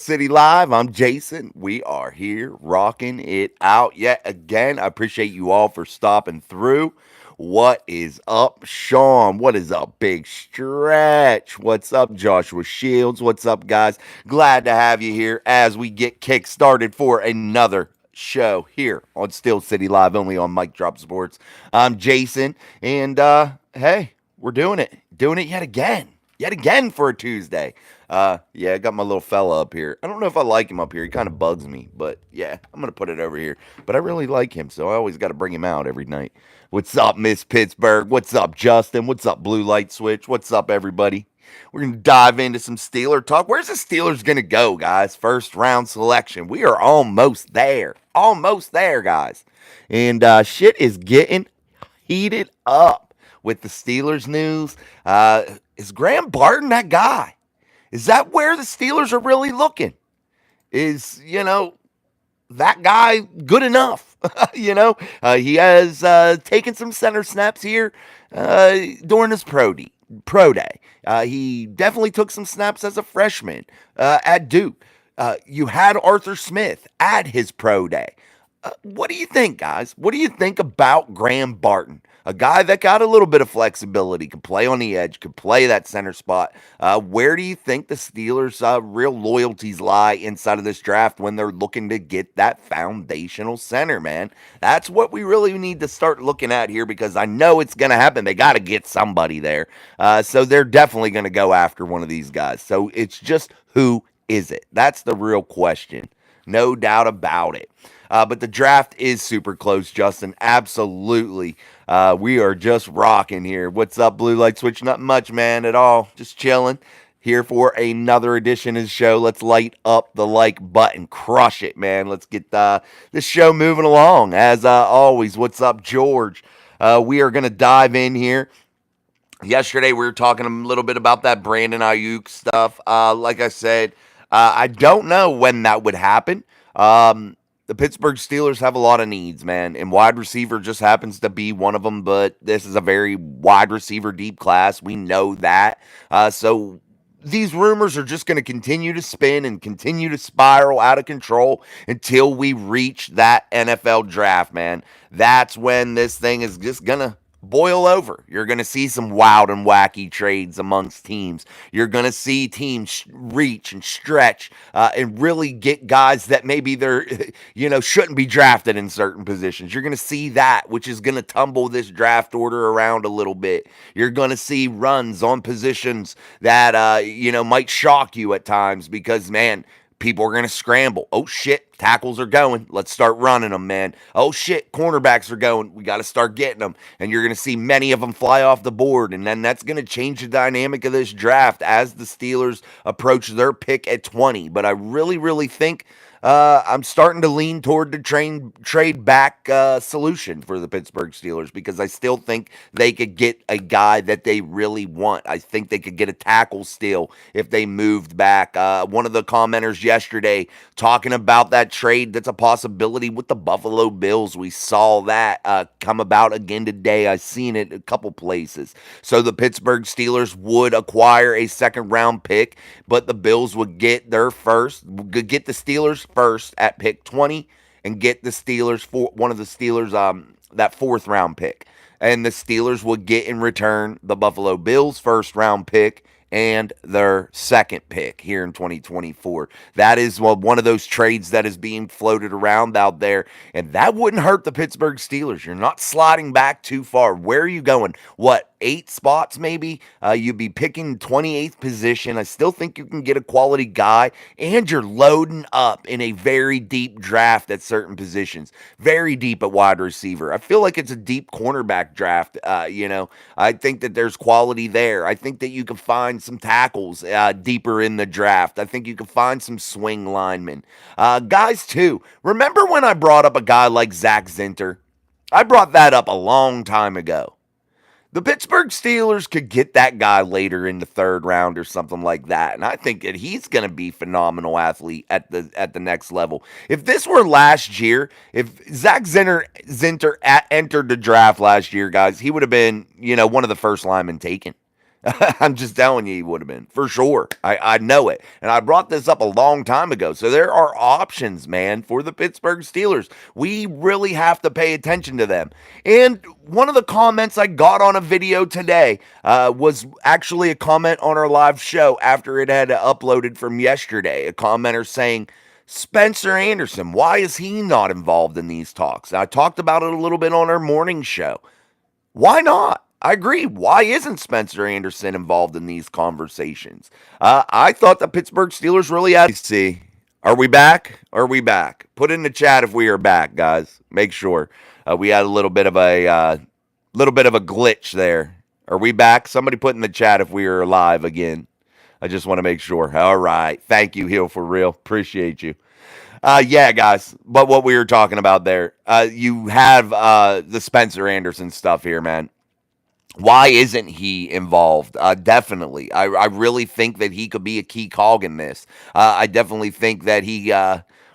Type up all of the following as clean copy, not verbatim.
City Live. I'm Jason. We are here rocking it out yet again. I appreciate you all for stopping through. What is up, Sean? What is up, Big Stretch? What's up, Joshua Shields? What's up, guys? Glad to have you here as we get kick started for another show here on Steel City Live, only on Mike Drop Sports. I'm Jason, and hey, we're doing it yet again for a Tuesday. Yeah, I got my little fella up here. I don't know if I like him up here. He kind of bugs me, but yeah, I'm gonna put it over here. But I really like him, so I always got to bring him out every night. What's up, Miss Pittsburgh? What's up, Justin? What's up, Blue Light Switch? What's up, everybody? We're gonna dive into some Steeler talk. Where's the Steelers gonna go, guys? First round selection. We are almost there, guys. And shit is getting heated up with the Steelers news. Is Graham Barton that guy? Is that where the Steelers are really looking? Is, that guy good enough? He has taken some center snaps here during his pro day. He definitely took some snaps as a freshman at Duke. You had Arthur Smith at his pro day. What do you think, guys? What do you think about Graham Barton? A guy that got a little bit of flexibility, could play on the edge, could play that center spot. Where do you think the Steelers' real loyalties lie inside of this draft when they're looking to get that foundational center, man? That's what we really need to start looking at here because I know it's going to happen. They got to get somebody there. So they're definitely going to go after one of these guys. So it's just who is it? That's the real question. No doubt about it. But the draft is super close, Justin. Absolutely. We are just rocking here. What's up, Blue Light Switch? Not much, man, at all. Just chilling. Here for another edition of the show. Let's light up the like button. Crush it, man. Let's get this show moving along. As always, what's up, George? We are going to dive in here. Yesterday, we were talking a little bit about that Brandon Ayuk stuff. Like I said, I don't know when that would happen. The Pittsburgh Steelers have a lot of needs, man, and wide receiver just happens to be one of them, but this is a very wide receiver deep class. We know that. So these rumors are just going to continue to spin and continue to spiral out of control until we reach that NFL draft, man. That's when this thing is just going to boil over. You're going to see some wild and wacky trades amongst teams. You're going to see teams reach and stretch and really get guys that maybe they're, shouldn't be drafted in certain positions. You're going to see that, which is going to tumble this draft order around a little bit. You're going to see runs on positions that, might shock you at times because, man, people are going to scramble. Oh, shit, tackles are going. Let's start running them, man. Oh, shit, cornerbacks are going. We got to start getting them. And you're going to see many of them fly off the board. And then that's going to change the dynamic of this draft as the Steelers approach their pick at 20. But I really, really think I'm starting to lean toward the trade back solution for the Pittsburgh Steelers because I still think they could get a guy that they really want. I think they could get a tackle still if they moved back. One of the commenters yesterday talking about that trade that's a possibility with the Buffalo Bills. We saw that come about again today. I've seen it a couple places. So the Pittsburgh Steelers would acquire a second round pick, but the Bills would get the Steelers first at pick 20 and get the Steelers for one of the Steelers that fourth round pick. And the Steelers would get in return the Buffalo Bills first round pick and their second pick here in 2024. That is one of those trades that is being floated around out there, and that wouldn't hurt the Pittsburgh Steelers. You're not sliding back too far. Where are you going? What, 8 spots maybe? You'd be picking 28th position. I still think you can get a quality guy, and you're loading up in a very deep draft at certain positions. Very deep at wide receiver. I feel like it's a deep cornerback draft. I think that there's quality there. I think that you can find some tackles deeper in the draft. I think you can find some swing linemen. Guys, too, remember when I brought up a guy like Zach Zinter? I brought that up a long time ago. The Pittsburgh Steelers could get that guy later in the third round or something like that, and I think that he's going to be a phenomenal athlete at the next level. If this were last year, if Zach Zinter entered the draft last year, guys, he would have been one of the first linemen taken. I'm just telling you, he would have been for sure. I know it. And I brought this up a long time ago. So there are options, man, for the Pittsburgh Steelers. We really have to pay attention to them. And one of the comments I got on a video today was actually a comment on our live show after it had uploaded from yesterday. A commenter saying, Spencer Anderson, why is he not involved in these talks? I talked about it a little bit on our morning show. Why not? I agree. Why isn't Spencer Anderson involved in these conversations? I thought the Pittsburgh Steelers really had. See, are we back? Are we back? Put in the chat if we are back, guys. Make sure we had a little bit of a glitch there. Are we back? Somebody put in the chat if we are live again. I just want to make sure. All right. Thank you, Heal for Real. Appreciate you. Yeah, guys. But what we were talking about there, you have the Spencer Anderson stuff here, man. Why isn't he involved? Definitely. I really think that he could be a key cog in this. I definitely think that he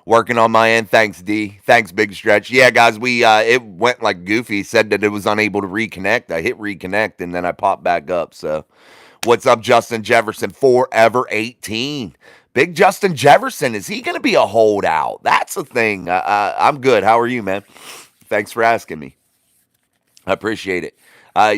working on my end. Thanks, D. Thanks, Big Stretch. Yeah, guys, we it went like goofy. Said that it was unable to reconnect. I hit reconnect and then I popped back up. So what's up, Justin Jefferson? Forever 18. Big Justin Jefferson, is he going to be a holdout? That's the thing. I'm good. How are you, man? Thanks for asking me. I appreciate it. Uh,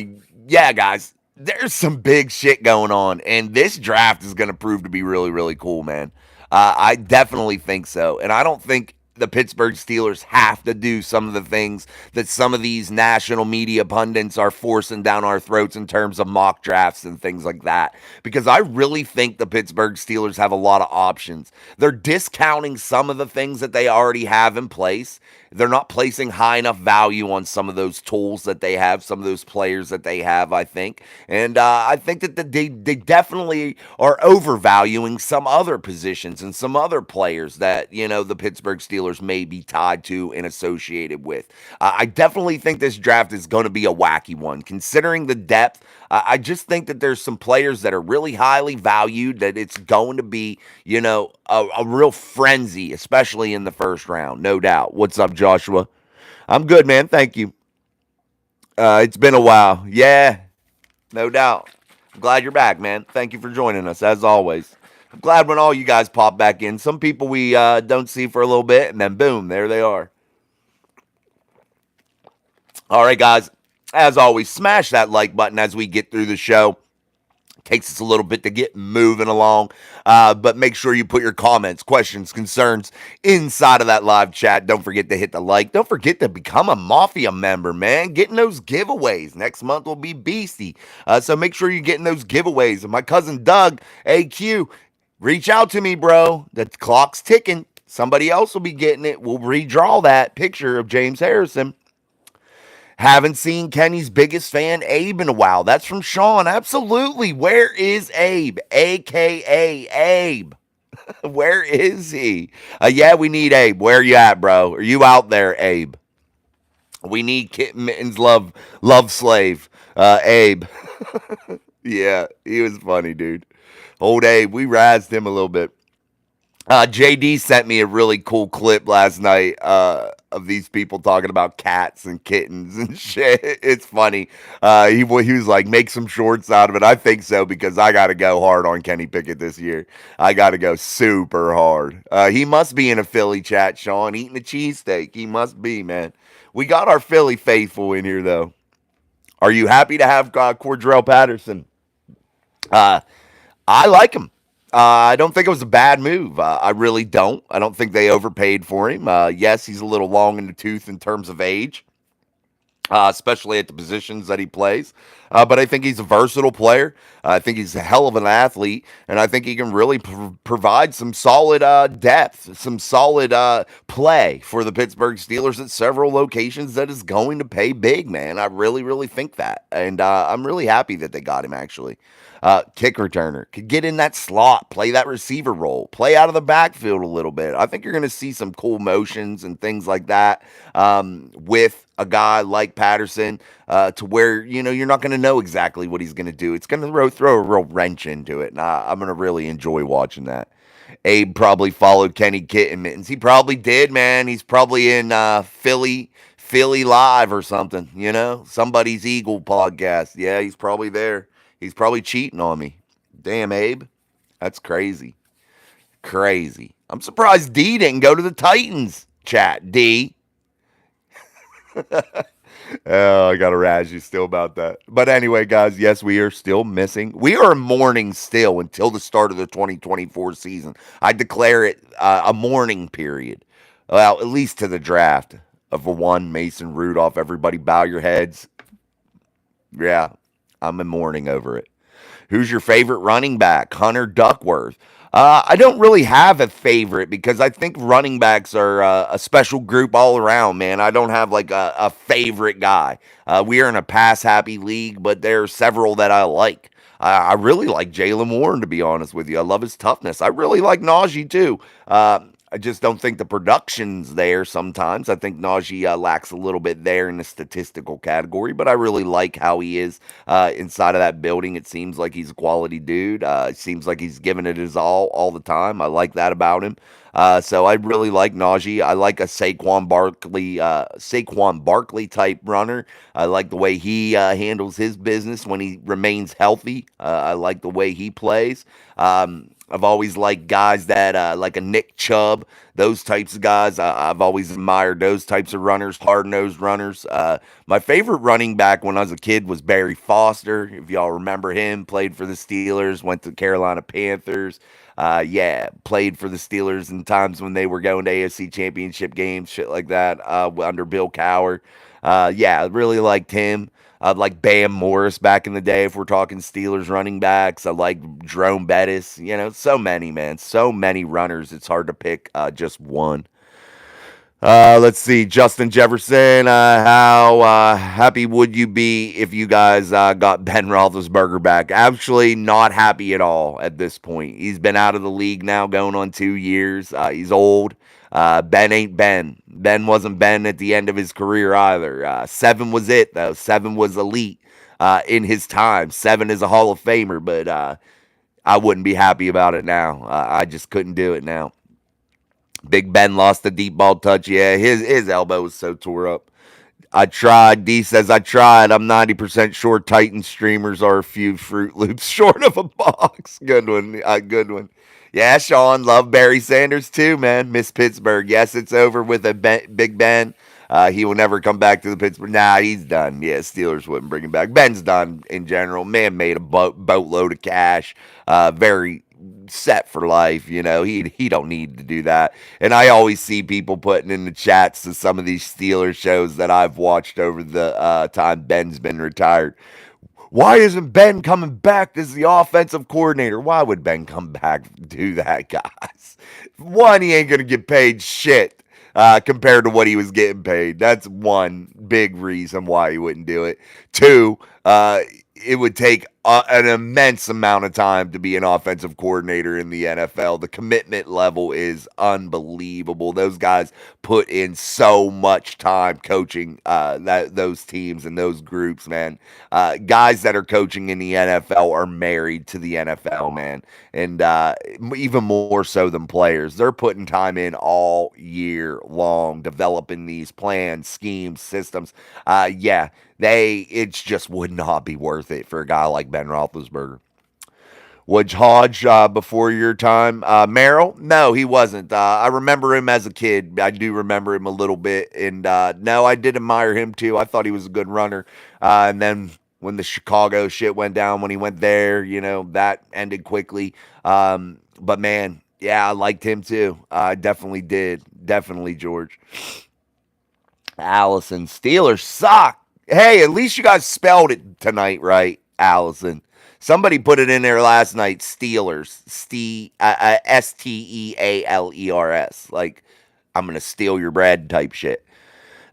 yeah, guys, there's some big shit going on, and this draft is going to prove to be really, really cool, man. I definitely think so, and I don't think the Pittsburgh Steelers have to do some of the things that some of these national media pundits are forcing down our throats in terms of mock drafts and things like that. Because I really think the Pittsburgh Steelers have a lot of options. They're discounting some of the things that they already have in place. They're not placing high enough value on some of those tools that they have, some of those players that they have, I think. And I think that they definitely are overvaluing some other positions and some other players that, the Pittsburgh Steelers may be tied to and associated with. I definitely think this draft is going to be a wacky one. Considering the depth, I just think that there's some players that are really highly valued, that it's going to be, a real frenzy, especially in the first round, no doubt. What's up, Joshua? I'm good, man. Thank you. It's been a while. Yeah, no doubt. I'm glad you're back, man. Thank you for joining us, as always. I'm glad when all you guys pop back in. Some people we don't see for a little bit, and then boom, there they are. All right, guys. As always, smash that like button as we get through the show. Takes us a little bit to get moving along, but make sure you put your comments, questions, concerns inside of that live chat. Don't forget to hit the like. Don't forget to become a Mafia member, man. Getting those giveaways. Next month will be beastie. So make sure you're getting those giveaways. And my cousin Doug, AQ, reach out to me, bro. The clock's ticking. Somebody else will be getting it. We'll redraw that picture of James Harrison. Haven't seen Kenny's biggest fan, Abe, in a while. That's from Sean. Absolutely. Where is Abe? AKA Abe. Where is he? Yeah, we need Abe. Where you at, bro? Are you out there, Abe? We need Kitten Mittens love slave. Abe. Yeah, he was funny, dude. Old Abe. We razzed him a little bit. JD sent me a really cool clip last night of these people talking about cats and kittens and shit. It's funny. He was like, make some shorts out of it. I think so because I got to go hard on Kenny Pickett this year. I got to go super hard. He must be in a Philly chat, Sean, eating a cheesesteak. He must be, man. We got our Philly faithful in here, though. Are you happy to have Cordell Patterson? I like him. I don't think it was a bad move. I really don't. I don't think they overpaid for him. Yes, he's a little long in the tooth in terms of age, especially at the positions that he plays. But I think he's a versatile player. I think he's a hell of an athlete, and I think he can really provide some solid depth, some solid play for the Pittsburgh Steelers at several locations that is going to pay big, man. I really, really think that. And I'm really happy that they got him, actually. Kick returner, could get in that slot, play that receiver role, play out of the backfield a little bit. I think you're going to see some cool motions and things like that with a guy like Patterson to where, you're not going to know exactly what he's going to do. It's going to throw a real wrench into it, and I'm going to really enjoy watching that. Abe probably followed Kenny Kitten Mittens. He probably did, man. He's probably in Philly Live or something, somebody's Eagle podcast. Yeah, he's probably there. He's probably cheating on me. Damn, Abe. That's crazy. Crazy. I'm surprised D didn't go to the Titans. Chat, D. Oh, I got to razz you still about that. But anyway, guys, yes, we are still missing. We are mourning still until the start of the 2024 season. I declare it a mourning period. Well, at least to the draft of a one, Mason Rudolph. Everybody bow your heads. Yeah, I'm in mourning over it. Who's your favorite running back? Hunter Duckworth. I don't really have a favorite because I think running backs are a special group all around, man. I don't have like a favorite guy. We are in a pass happy league, but there are several that I like. I really like Jalen Warren, to be honest with you. I love his toughness. I really like Najee, too. I just don't think the production's there sometimes. I think Najee lacks a little bit there in the statistical category, but I really like how he is inside of that building. It seems like he's a quality dude. It seems like he's giving it his all the time. I like that about him. So I really like Najee. I like a Saquon Barkley type runner. I like the way he handles his business when he remains healthy. I like the way he plays. I've always liked guys that like a Nick Chubb, those types of guys. I've always admired those types of runners, hard nosed runners. My favorite running back when I was a kid was Barry Foster. If y'all remember him, played for the Steelers, went to Carolina Panthers. Yeah, played for the Steelers in times when they were going to AFC Championship games, shit like that, under Bill Cowher. Yeah, I really liked him. I like Bam Morris back in the day if we're talking Steelers running backs. I like Jerome Bettis. You know, so many, man. So many runners. It's hard to pick just one. Let's see. Justin Jefferson, how happy would you be if you guys got Ben Roethlisberger back? Actually, not happy at all at this point. He's been out of the league now going on 2 years. He's old. Ben ain't Ben. Ben wasn't Ben at the end of his career either. Seven was it, though. Seven was elite in his time. Seven is a Hall of Famer, but I wouldn't be happy about it now. I just couldn't do it now. Big Ben lost the deep ball touch. Yeah, his elbow was so tore up. I tried. D says I tried. I'm 90% sure Titan streamers are a few Fruit Loops short of a box. Good one. Good one. Yeah, Sean, love Barry Sanders too, man. Miss Pittsburgh. Yes, it's over with Big Ben. He will never come back to the Pittsburgh. Nah, he's done. Yeah, Steelers wouldn't bring him back. Ben's done in general. Man made a boatload of cash. Very set for life. You know, he don't need to do that. And I always see people putting in the chats to some of these Steelers shows that I've watched over the time Ben's been retired. Why isn't Ben coming back as the offensive coordinator? Why would Ben come back and do that, guys? One, he ain't going to get paid shit compared to what he was getting paid. That's one big reason why he wouldn't do it. Two, it would take an immense amount of time to be an offensive coordinator in the NFL. The commitment level is unbelievable. Those guys put in so much time coaching those teams and those groups, man. Guys that are coaching in the NFL are married to the NFL, man. And even more so than players. They're putting time in all year long, developing these plans, schemes, systems. Yeah, it just would not be worth it for a guy like Ben Roethlisberger. Was Hodge before your time? Merrill? No, he wasn't. I remember him as a kid. I do remember him a little bit. And no, I did admire him too. I thought he was a good runner. And then when the Chicago shit went down, when he went there, you know, that ended quickly. But man, yeah, I liked him too. I definitely did. Definitely, George. Allison, Steelers suck. Hey, at least you guys spelled it tonight right, Allison. Somebody put it in there last night. Steelers, Stealers. Like I'm gonna steal your bread type shit.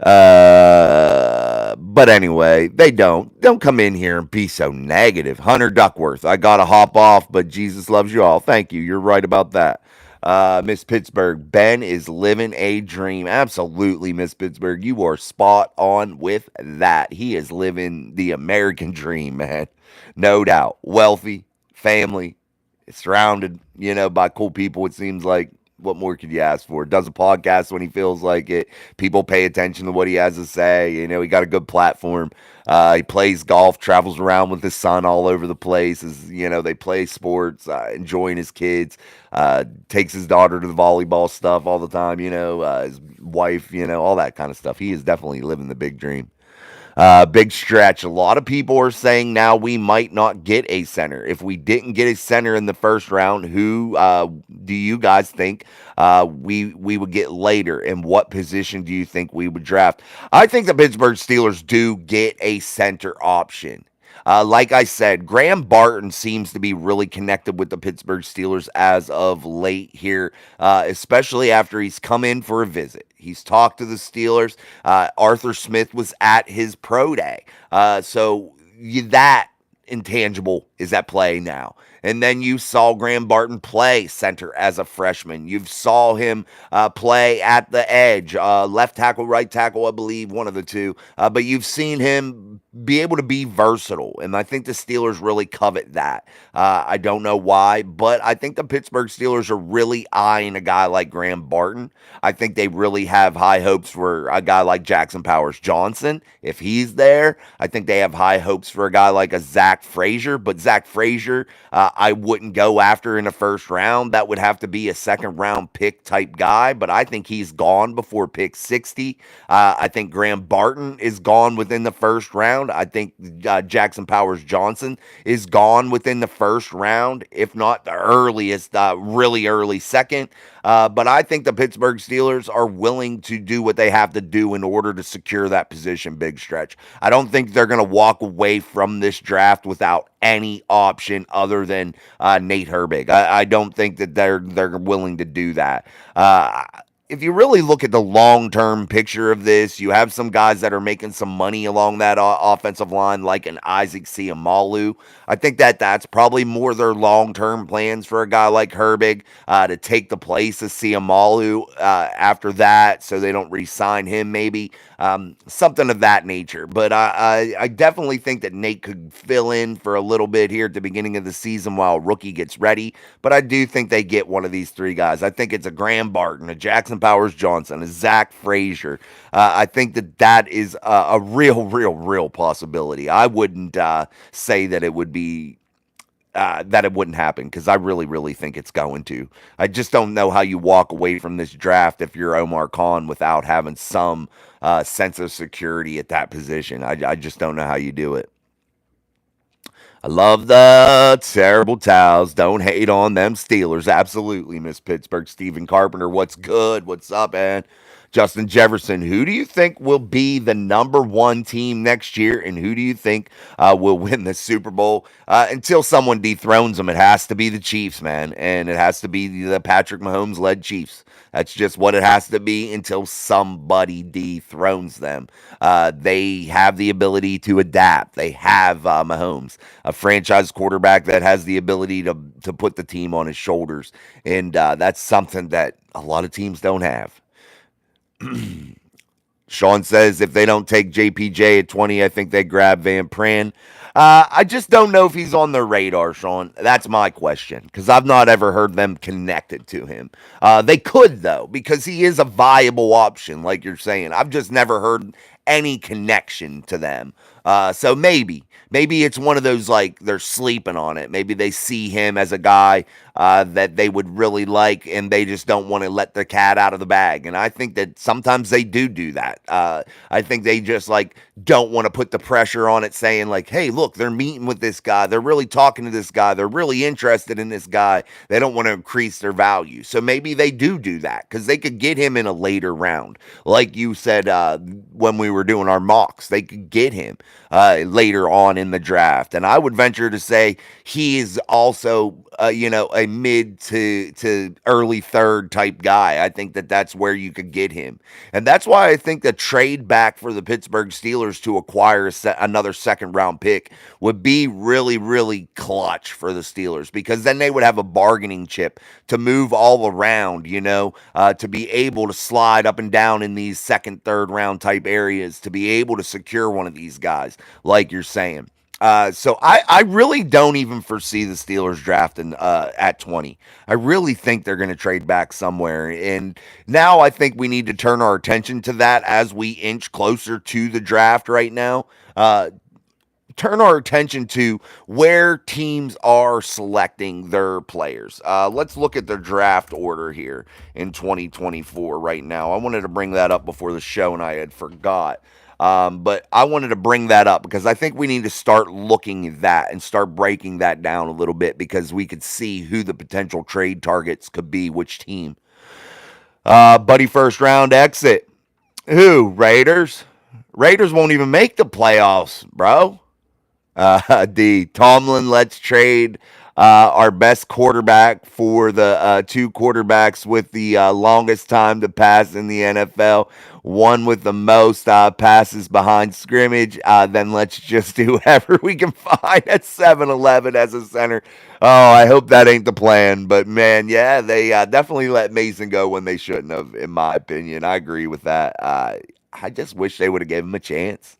But anyway, they don't come in here and be so negative. Hunter Duckworth, I gotta hop off, but Jesus loves you all. Thank you. You're right about that. Miss Pittsburgh, Ben is living a dream. Absolutely, Miss Pittsburgh. You are spot on with that. He is living the American dream, man. No doubt. Wealthy, family, surrounded, by cool people, it seems like. what more could you ask for? Does a podcast when he feels like it. People pay attention to what he has to say. He got a good platform. He plays golf, travels around with his son all over the place. They play sports, enjoying his kids. Takes his daughter to the volleyball stuff all the time. His wife. All that kind of stuff. He is definitely living the big dream. Big stretch. A lot of people are saying now we might not get a center. If we didn't get a center in the first round, who do you guys think we would get later? And what position do you think we would draft? I think the Pittsburgh Steelers do get a center option. Like I said, Graham Barton seems to be really connected with the Pittsburgh Steelers as of late here, especially after he's come in for a visit. He's talked to the Steelers. Arthur Smith was at his pro day. That intangible is at play now. And then you saw Graham Barton play center as a freshman. You saw him play at the edge, left tackle, right tackle, I believe, one of the two. But you've seen him be able to be versatile, and I think the Steelers really covet that. I don't know why, but I think the Pittsburgh Steelers are really eyeing a guy like Graham Barton. I think they really have high hopes for a guy like Jackson Powers Johnson. If he's there, I think they have high hopes for a guy like a Zach Frazier, but Zach Frazier, I wouldn't go after in the first round. That would have to be a second round pick type guy, but I think he's gone before pick 60. I think Graham Barton is gone within the first round. I think Jackson Powers Johnson is gone within the first round, if not the earliest, really early second. But I think the Pittsburgh Steelers are willing to do what they have to do in order to secure that position. Big stretch. I don't think they're going to walk away from this draft without any option other than Nate Herbig. I don't think that they're willing to do that. If you really look at the long-term picture of this, you have some guys that are making some money along that offensive line, like an Isaac Seumalo. I think that's probably more their long-term plans for a guy like Herbig to take the place of Seumalo after that, so they don't re-sign him maybe. Something of that nature. But I definitely think that Nate could fill in for a little bit here at the beginning of the season while rookie gets ready. But I do think they get one of these three guys. I think it's a Graham Barton, a Jackson Powers Johnson, a Zach Frazier. I think that is a real possibility. I wouldn't say that it would be that it wouldn't happen, because I really think it's going to. I just don't know how you walk away from this draft if you're Omar Khan without having some sense of security at that position. I just don't know how you do it. I love the terrible towels. Don't hate on them Steelers. Absolutely, Miss Pittsburgh. Stephen Carpenter, what's good? What's up, man? Justin Jefferson, who do you think will be the number one team next year, and who do you think will win the Super Bowl? Until someone dethrones them, it has to be the Chiefs, man, and it has to be the Patrick Mahomes-led Chiefs. That's just what it has to be until somebody dethrones them. They have the ability to adapt. They have Mahomes, a franchise quarterback that has the ability to put the team on his shoulders, and that's something that a lot of teams don't have. Sean says if they don't take JPJ at 20, I think they grab Van Pran. I just don't know if he's on their radar, Sean. That's my question, because I've not ever heard them connected to him. They could, though, because he is a viable option, like you're saying. I've just never heard any connection to them. So maybe it's one of those, like, they're sleeping on it. Maybe they see him as a guy that they would really like, and they just don't want to let the cat out of the bag. And I think that sometimes they do that. I think they just, like, don't want to put the pressure on it, saying, like, hey, look, they're meeting with this guy. They're really talking to this guy. They're really interested in this guy. They don't want to increase their value. So maybe they do that, because they could get him in a later round. Like you said when we were doing our mocks, they could get him later on in the draft. And I would venture to say he is also, a mid to early third type guy. I think that's where you could get him. And that's why I think the trade back for the Pittsburgh Steelers to acquire another second round pick would be really clutch for the Steelers, because then they would have a bargaining chip to move all around, to be able to slide up and down in these second, third round type areas, to be able to secure one of these guys, like you're saying. So I really don't even foresee the Steelers drafting at 20. I really think they're going to trade back somewhere. And now I think we need to turn our attention to that as we inch closer to the draft right now. Turn our attention to where teams are selecting their players. Let's look at their draft order here in 2024 right now. I wanted to bring that up before the show and I had forgot. But I wanted to bring that up because I think we need to start looking at that and start breaking that down a little bit because we could see who the potential trade targets could be, which team. Buddy, first round exit. Who? Raiders? Raiders won't even make the playoffs, bro. The Tomlin, let's trade our best quarterback for the two quarterbacks with the longest time to pass in the NFL, one with the most passes behind scrimmage. Then let's just do whoever we can find at 7-Eleven as a center. Oh, I hope that ain't the plan. But man, yeah, they definitely let Mason go when they shouldn't have, in my opinion. I agree with that. I just wish they would have given him a chance.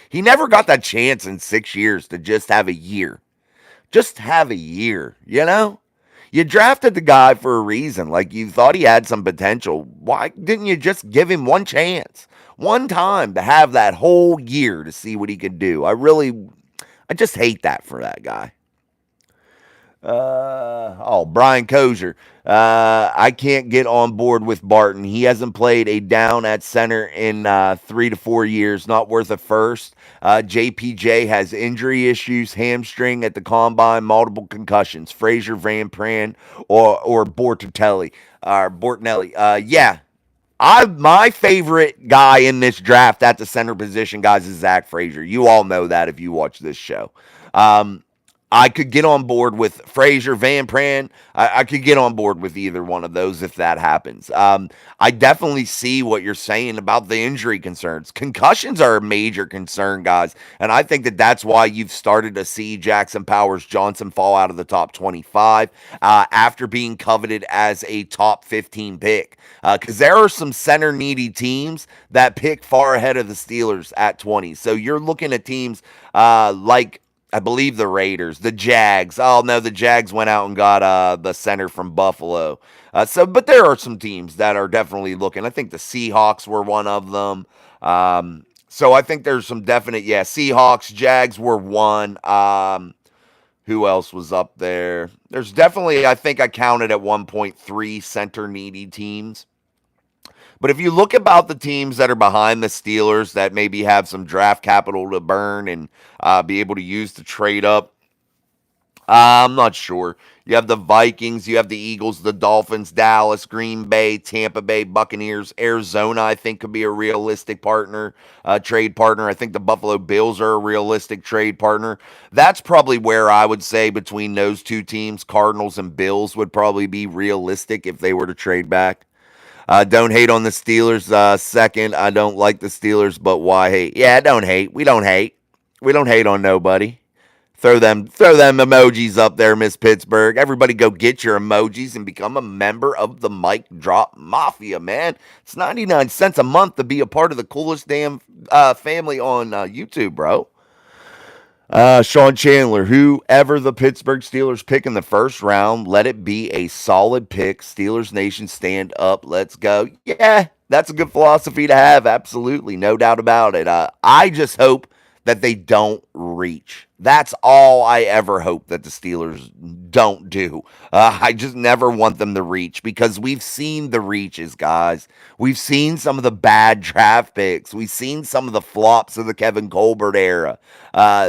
He never got that chance in 6 years to just have a year. Just have a year, you know? You drafted the guy for a reason. Like you thought he had some potential. Why didn't you just give him one chance? One time to have that whole year to see what he could do. I just hate that for that guy. Brian Kozier. I can't get on board with Barton. He hasn't played a down at center in 3 to 4 years. Not worth a first. JPJ has injury issues, hamstring at the combine, multiple concussions. Frazier, Van Pran, or Bortinelli. Yeah, my favorite guy in this draft at the center position, guys, is Zach Frazier. You all know that if you watch this show. Um, I could get on board with Frazier, Van Pran. I could get on board with either one of those if that happens. I definitely see what you're saying about the injury concerns. Concussions are a major concern, guys. And I think that that's why you've started to see Jackson Powers Johnson fall out of the top 25 after being coveted as a top 15 pick. Because there are some center needy teams that pick far ahead of the Steelers at 20. So you're looking at teams like I believe the Raiders, the Jags. Oh no, the Jags went out and got the center from Buffalo. But there are some teams that are definitely looking. I think the Seahawks were one of them. So I think there's some definite, yeah. Seahawks, Jags were one. Who else was up there? There's definitely, I think I counted at 1.3 center needy teams. But if you look about the teams that are behind the Steelers that maybe have some draft capital to burn and be able to use to trade up, I'm not sure. You have the Vikings, you have the Eagles, the Dolphins, Dallas, Green Bay, Tampa Bay, Buccaneers, Arizona. I think could be a realistic trade partner. I think the Buffalo Bills are a realistic trade partner. That's probably where I would say between those two teams, Cardinals and Bills would probably be realistic if they were to trade back. Don't hate on the Steelers. Second, I don't like the Steelers, but why hate? Yeah, don't hate. We don't hate. We don't hate on nobody. Throw them emojis up there, Miss Pittsburgh. Everybody go get your emojis and become a member of the Mic Drop Mafia, man. It's 99 cents a month to be a part of the coolest damn family on YouTube, bro. Sean Chandler, whoever the Pittsburgh Steelers pick in the first round, let it be a solid pick. Steelers Nation, stand up. Let's go. Yeah, that's a good philosophy to have. Absolutely. No doubt about it. I just hope that they don't reach. That's all I ever hope that the Steelers don't do. I just never want them to reach because we've seen the reaches, guys. We've seen some of the bad draft picks. We've seen some of the flops of the Kevin Colbert era.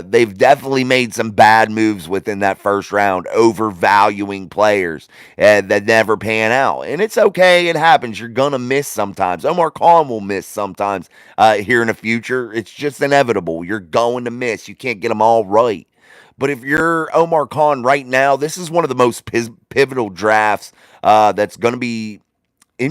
They've definitely made some bad moves within that first round, overvaluing players that never pan out. And it's okay. It happens. You're going to miss sometimes. Omar Khan will miss sometimes here in the future. It's just inevitable. You're going to miss. You can't get them all right. But if you're Omar Khan right now, this is one of the most pivotal drafts that's going to be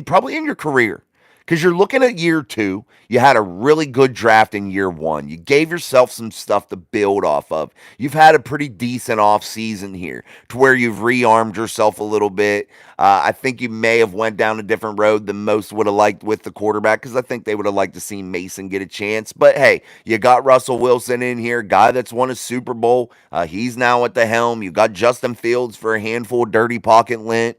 probably in your career Because you're looking at year two. You had a really good draft in year one. You gave yourself some stuff to build off of. You've had a pretty decent off season here to where you've rearmed yourself a little bit. I think you may have went down a different road than most would have liked with the quarterback because I think they would have liked to see Mason get a chance. But hey, you got Russell Wilson in here, guy that's won a Super Bowl. He's now at the helm. You got Justin Fields for a handful of dirty pocket lint.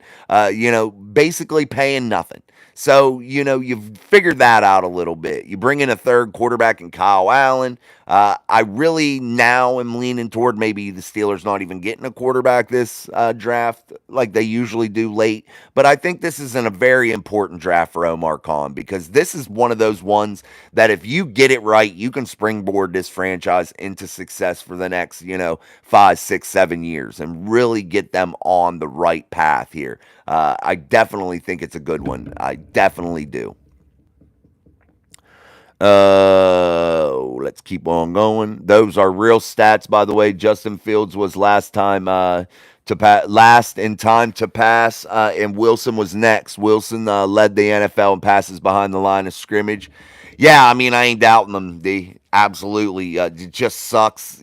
Basically paying nothing. So, you've figured that out a little bit. You bring in a third quarterback in Kyle Allen. I really now am leaning toward maybe the Steelers not even getting a quarterback this draft like they usually do late. But I think this is a very important draft for Omar Khan because this is one of those ones that if you get it right, you can springboard this franchise into success for the next, 5, 6, 7 years and really get them on the right path here. I definitely think it's a good one. I definitely do. Let's keep on going. Those are real stats, by the way. Justin Fields was last in time to pass, and Wilson was next. Wilson led the NFL in passes behind the line of scrimmage. Yeah, I mean, I ain't doubting them. They absolutely it just sucks.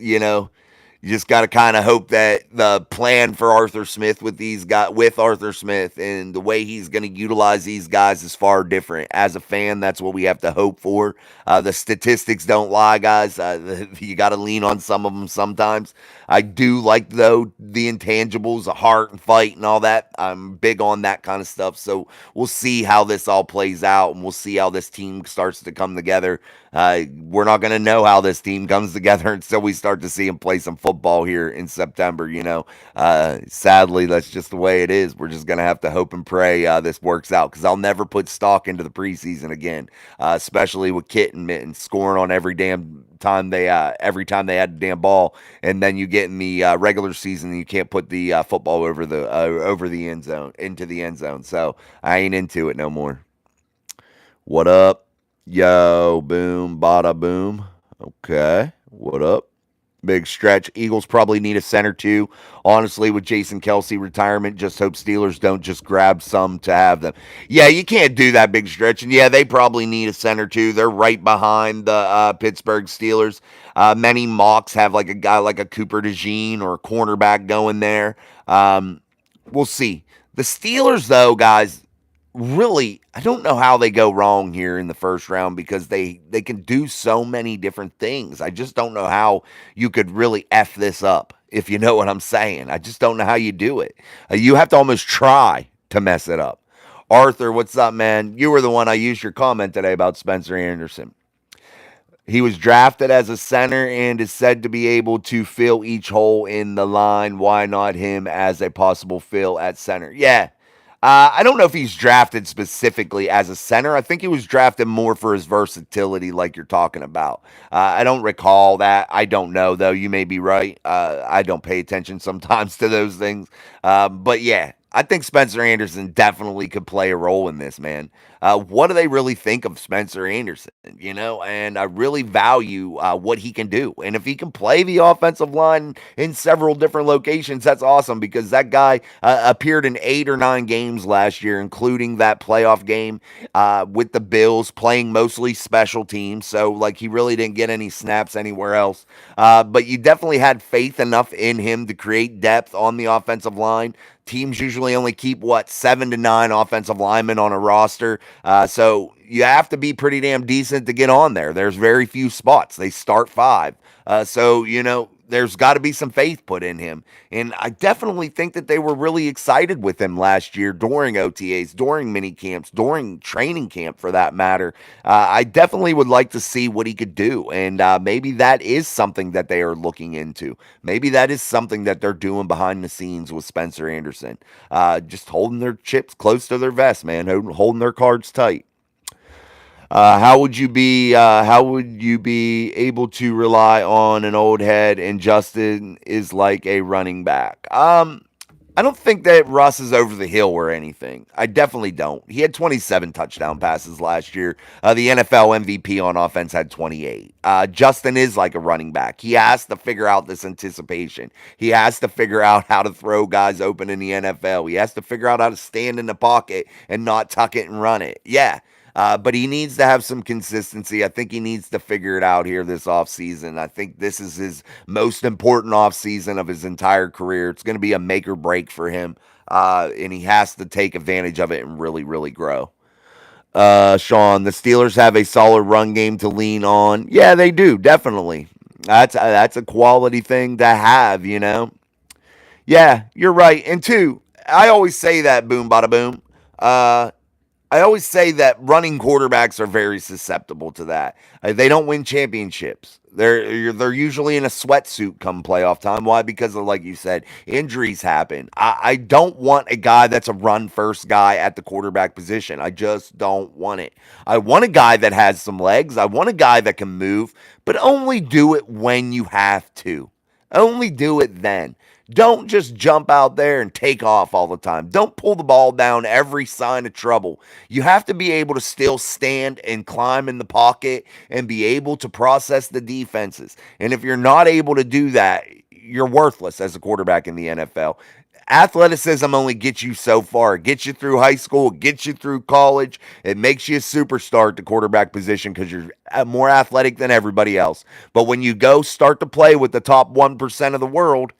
You just got to kind of hope that the plan for Arthur Smith with Arthur Smith and the way he's going to utilize these guys is far different. As a fan, that's what we have to hope for. The statistics don't lie, guys. You got to lean on some of them sometimes. I do like, though, the intangibles, the heart and fight and all that. I'm big on that kind of stuff. So we'll see how this all plays out, and we'll see how this team starts to come together. We're not going to know how this team comes together until we start to see them play some football here in September. Sadly, that's just the way it is. We're just going to have to hope and pray this works out because I'll never put stock into the preseason again, especially with Kit and Mitten scoring on every time they had the damn ball, and then you get in the regular season and you can't put the football over the end zone into the end zone. So I ain't into it no more. What up? Yo, boom, bada boom. Okay, what up? Big stretch. Eagles probably need a center too. Honestly, with Jason Kelce retirement, just hope Steelers don't just grab some to have them. Yeah, you can't do that big stretch. And yeah, they probably need a center too. They're right behind the Pittsburgh Steelers. Many mocks have like a guy like a Cooper DeJean or a cornerback going there. We'll see. The Steelers, though, guys, really, I don't know how they go wrong here in the first round because they can do so many different things. I just don't know how you could really F this up, if you know what I'm saying. I just don't know how you do it. You have to almost try to mess it up. Arthur, what's up, man? You were the one I used your comment today about Spencer Anderson. He was drafted as a center and is said to be able to fill each hole in the line. Why not him as a possible fill at center? Yeah, I don't know if he's drafted specifically as a center. I think he was drafted more for his versatility, like you're talking about. I don't recall that. I don't know, though. You may be right. I don't pay attention sometimes to those things. But yeah, I think Spencer Anderson definitely could play a role in this, man. What do they really think of Spencer Anderson? And I really value what he can do. And if he can play the offensive line in several different locations, that's awesome because that guy appeared in 8 or 9 games last year, including that playoff game with the Bills, playing mostly special teams. So, he really didn't get any snaps anywhere else. But you definitely had faith enough in him to create depth on the offensive line. Teams usually only keep 7 to 9 offensive linemen on a roster. So you have to be pretty damn decent to get on there. There's very few spots. They start 5. There's got to be some faith put in him. And I definitely think that they were really excited with him last year during OTAs, during mini camps, during training camp for that matter. I definitely would like to see what he could do. And maybe that is something that they are looking into. Maybe that is something that they're doing behind the scenes with Spencer Anderson. Just holding their chips close to their vest, man, holding their cards tight. How would you be able to rely on an old head and Justin is like a running back? I don't think that Russ is over the hill or anything. I definitely don't. He had 27 touchdown passes last year. The NFL MVP on offense had 28. Justin is like a running back. He has to figure out this anticipation. He has to figure out how to throw guys open in the NFL. He has to figure out how to stand in the pocket and not tuck it and run it. Yeah. But he needs to have some consistency. I think he needs to figure it out here this offseason. I think this is his most important offseason of his entire career. It's going to be a make or break for him, and he has to take advantage of it and really, really grow. Sean, the Steelers have a solid run game to lean on. Yeah, they do, definitely. That's a quality thing to have, you know. Yeah, you're right. And two, I always say that boom bada boom. Uh, I always say that running quarterbacks are very susceptible to that. They don't win championships. They're usually in a sweatsuit come playoff time. Why? Because of, like you said, injuries happen. I don't want a guy that's a run first guy at the quarterback position. I just don't want it. I want a guy that has some legs. I want a guy that can move, but only do it when you have to. Only do it then. Don't just jump out there and take off all the time. Don't pull the ball down every sign of trouble. You have to be able to still stand and climb in the pocket and be able to process the defenses. And if you're not able to do that, you're worthless as a quarterback in the NFL. Athleticism only gets you so far. It gets you through high school, it gets you through college. It makes you a superstar at the quarterback position because you're more athletic than everybody else. But when you go start to play with the top 1% of the world,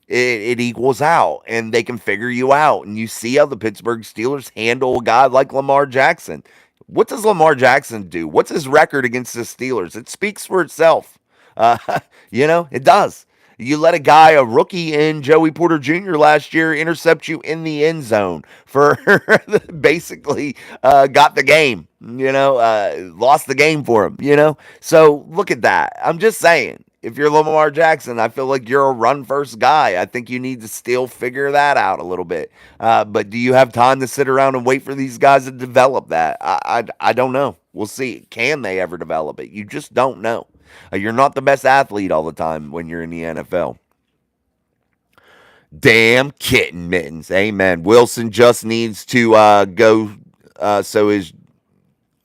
it equals out and they can figure you out. And you see how the Pittsburgh Steelers handle a guy like Lamar Jackson. What does Lamar Jackson do? What's his record against the Steelers? It speaks for itself. Uh, it does. You let a guy, a rookie in Joey Porter Jr. last year, intercept you in the end zone for basically got the game, lost the game for him. So look at that. I'm just saying, if you're Lamar Jackson, I feel like you're a run first guy. I think you need to still figure that out a little bit. But do you have time to sit around and wait for these guys to develop that? I don't know. We'll see. Can they ever develop it? You just don't know. You're not the best athlete all the time when you're in the NFL. Damn kitten mittens. Amen. Wilson just needs to go so his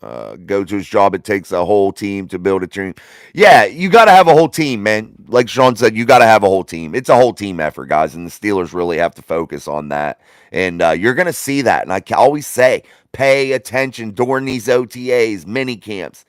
go to his job. It takes a whole team to build a team. Yeah, you got to have a whole team, man. Like Sean said, you got to have a whole team. It's a whole team effort, guys, and the Steelers really have to focus on that. And you're going to see that. And I always say, pay attention during these OTAs, mini camps.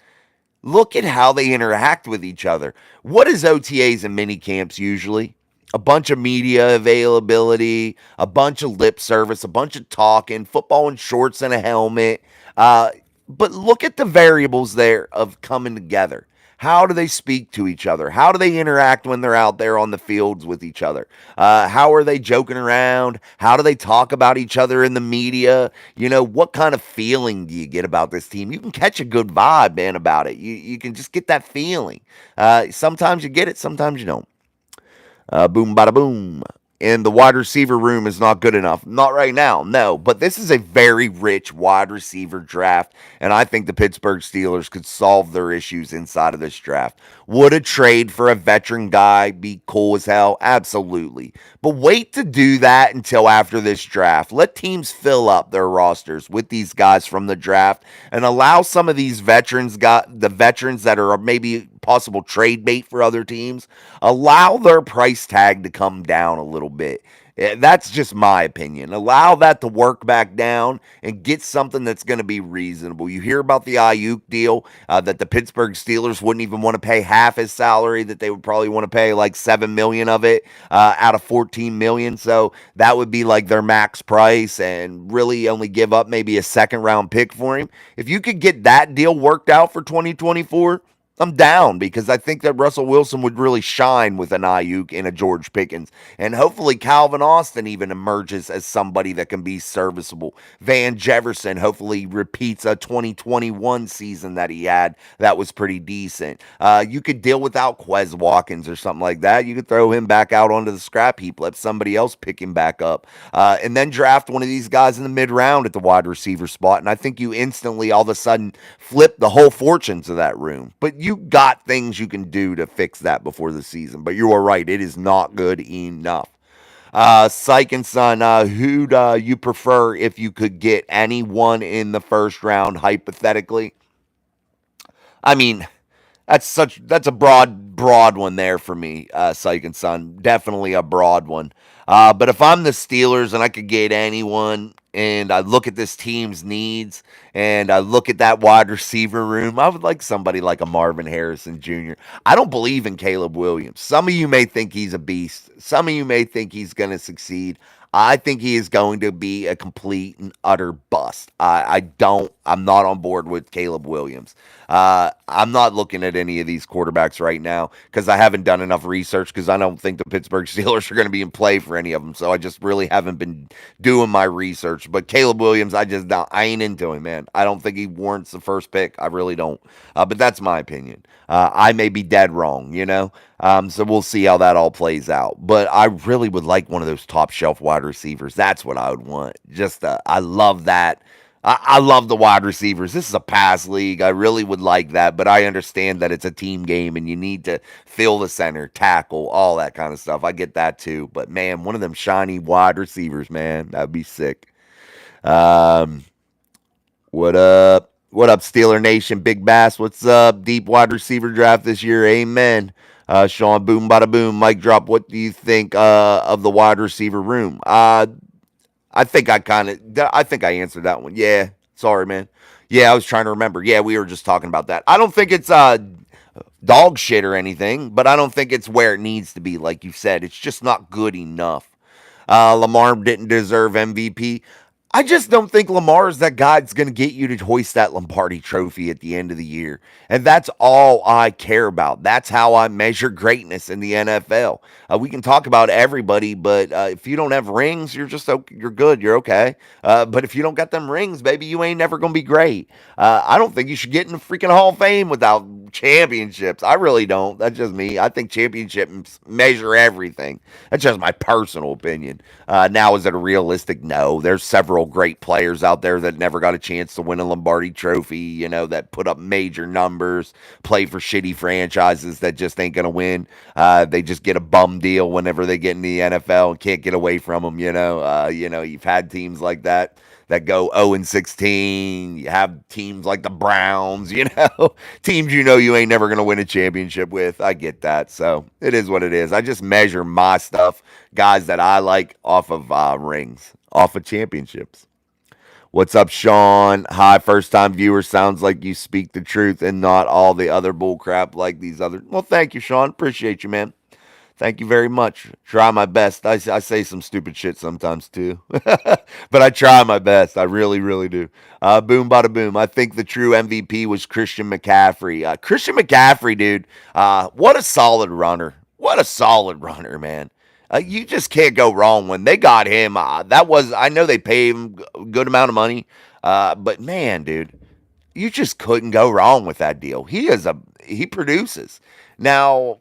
Look at how they interact with each other. What is OTAs and mini camps usually? A bunch of media availability, a bunch of lip service, a bunch of talking, football in shorts and a helmet. But look at the variables there of coming together. How do they speak to each other? How do they interact when they're out there on the fields with each other? How are they joking around? How do they talk about each other in the media? What kind of feeling do you get about this team? You can catch a good vibe, man, about it. You can just get that feeling. Sometimes you get it, sometimes you don't. Boom, bada boom. And the wide receiver room is not good enough. Not right now, no. But this is a very rich wide receiver draft, and I think the Pittsburgh Steelers could solve their issues inside of this draft. Would a trade for a veteran guy be cool as hell? Absolutely. But wait to do that until after this draft. Let teams fill up their rosters with these guys from the draft and allow some of these the veterans that are maybe possible trade bait for other teams, allow their price tag to come down a little bit. That's just my opinion. Allow that to work back down and get something that's going to be reasonable. You hear about the Ayuk deal that the Pittsburgh Steelers wouldn't even want to pay half his salary, that they would probably want to pay like $7 million of it out of $14 million. So that would be like their max price and really only give up maybe a second round pick for him. If you could get that deal worked out for 2024, I'm down because I think that Russell Wilson would really shine with an Ayuk and a George Pickens. And hopefully Calvin Austin even emerges as somebody that can be serviceable. Van Jefferson hopefully repeats a 2021 season that he had that was pretty decent. You could deal without Quez Watkins or something like that. You could throw him back out onto the scrap heap, let somebody else pick him back up. And then draft one of these guys in the mid-round at the wide receiver spot. And I think you instantly all of a sudden flip the whole fortunes of that room. But you got things you can do to fix that before the season. But you are right. It is not good enough. Syke and Son, who'd you prefer if you could get anyone in the first round, hypothetically? I mean, that's a broad one there for me, Syke and Son. Definitely a broad one. But if I'm the Steelers and I could get anyone, and I look at this team's needs and I look at that wide receiver room, I would like somebody like a Marvin Harrison Jr. I don't believe in Caleb Williams. Some of you may think he's a beast. Some of you may think he's going to succeed. I think he is going to be a complete and utter bust. I don't. I'm not on board with Caleb Williams. I'm not looking at any of these quarterbacks right now because I haven't done enough research because I don't think the Pittsburgh Steelers are going to be in play for any of them. So I just really haven't been doing my research. But Caleb Williams, I just don't. I ain't into him, man. I don't think he warrants the first pick. I really don't. But that's my opinion. I may be dead wrong, you know. So we'll see how that all plays out. But I really would like one of those top shelf wide receivers. That's what I would want. Just I love that. I love the wide receivers. This is a pass league. I really would like that, but I understand that it's a team game and you need to fill the center, tackle, all that kind of stuff. I get that too. But man, one of them shiny wide receivers, man, that'd be sick. Um, what up? What up, Steeler Nation? Big Bass, what's up? Deep wide receiver draft this year. Amen. Sean, boom, bada boom. Mic drop. What do you think of the wide receiver room? I think I answered that one. Yeah. Sorry, man. Yeah, I was trying to remember. Yeah, we were just talking about that. I don't think it's dog shit or anything, but I don't think it's where it needs to be. Like you said, it's just not good enough. Lamar didn't deserve MVP. I just don't think Lamar is that guy that's going to get you to hoist that Lombardi trophy at the end of the year. And that's all I care about. That's how I measure greatness in the NFL. We can talk about everybody, but if you don't have rings, you're good. You're okay. But if you don't got them rings, baby, you ain't never going to be great. I don't think you should get in the freaking Hall of Fame without championships. I really don't. That's just me. I think championships measure everything. That's just my personal opinion. Now, is it a realistic? No. There's several great players out there that never got a chance to win a Lombardi trophy, you know, that put up major numbers, play for shitty franchises that just ain't going to win. They just get a bum deal whenever they get in the NFL and can't get away from them, you know. You've had teams like that go 0 and 16. You have teams like the Browns, you know, teams you ain't never going to win a championship with. I get that. So it is what it is. I just measure my stuff, guys that I like, off of rings, off of championships. What's up, Sean? Hi, first time viewer. Sounds like you speak the truth and not all the other bull crap like these other. Well, thank you, Sean. Appreciate you, man. Thank you very much. Try my best. I say some stupid shit sometimes too, but I try my best. I really, really do. Boom, bada boom. I think the true MVP was Christian McCaffrey. Christian McCaffrey, dude. What a solid runner. What a solid runner, man. You just can't go wrong when they got him. I know they paid him a good amount of money, but man, dude, you just couldn't go wrong with that deal. He produces. Now,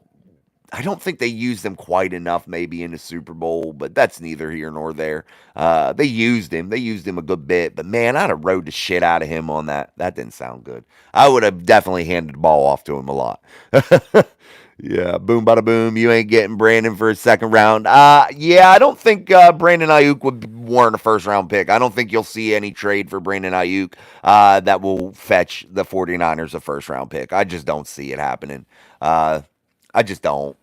I don't think they used him quite enough maybe in the Super Bowl, but that's neither here nor there. They used him. They used him a good bit, but man, I'd have rode the shit out of him on that. That didn't sound good. I would have definitely handed the ball off to him a lot. Yeah, boom, bada boom. You ain't getting Brandon for a second round. Yeah, I don't think Brandon Ayuk would warrant a first round pick. I don't think you'll see any trade for Brandon Ayuk that will fetch the 49ers a first round pick. I just don't see it happening. I just don't.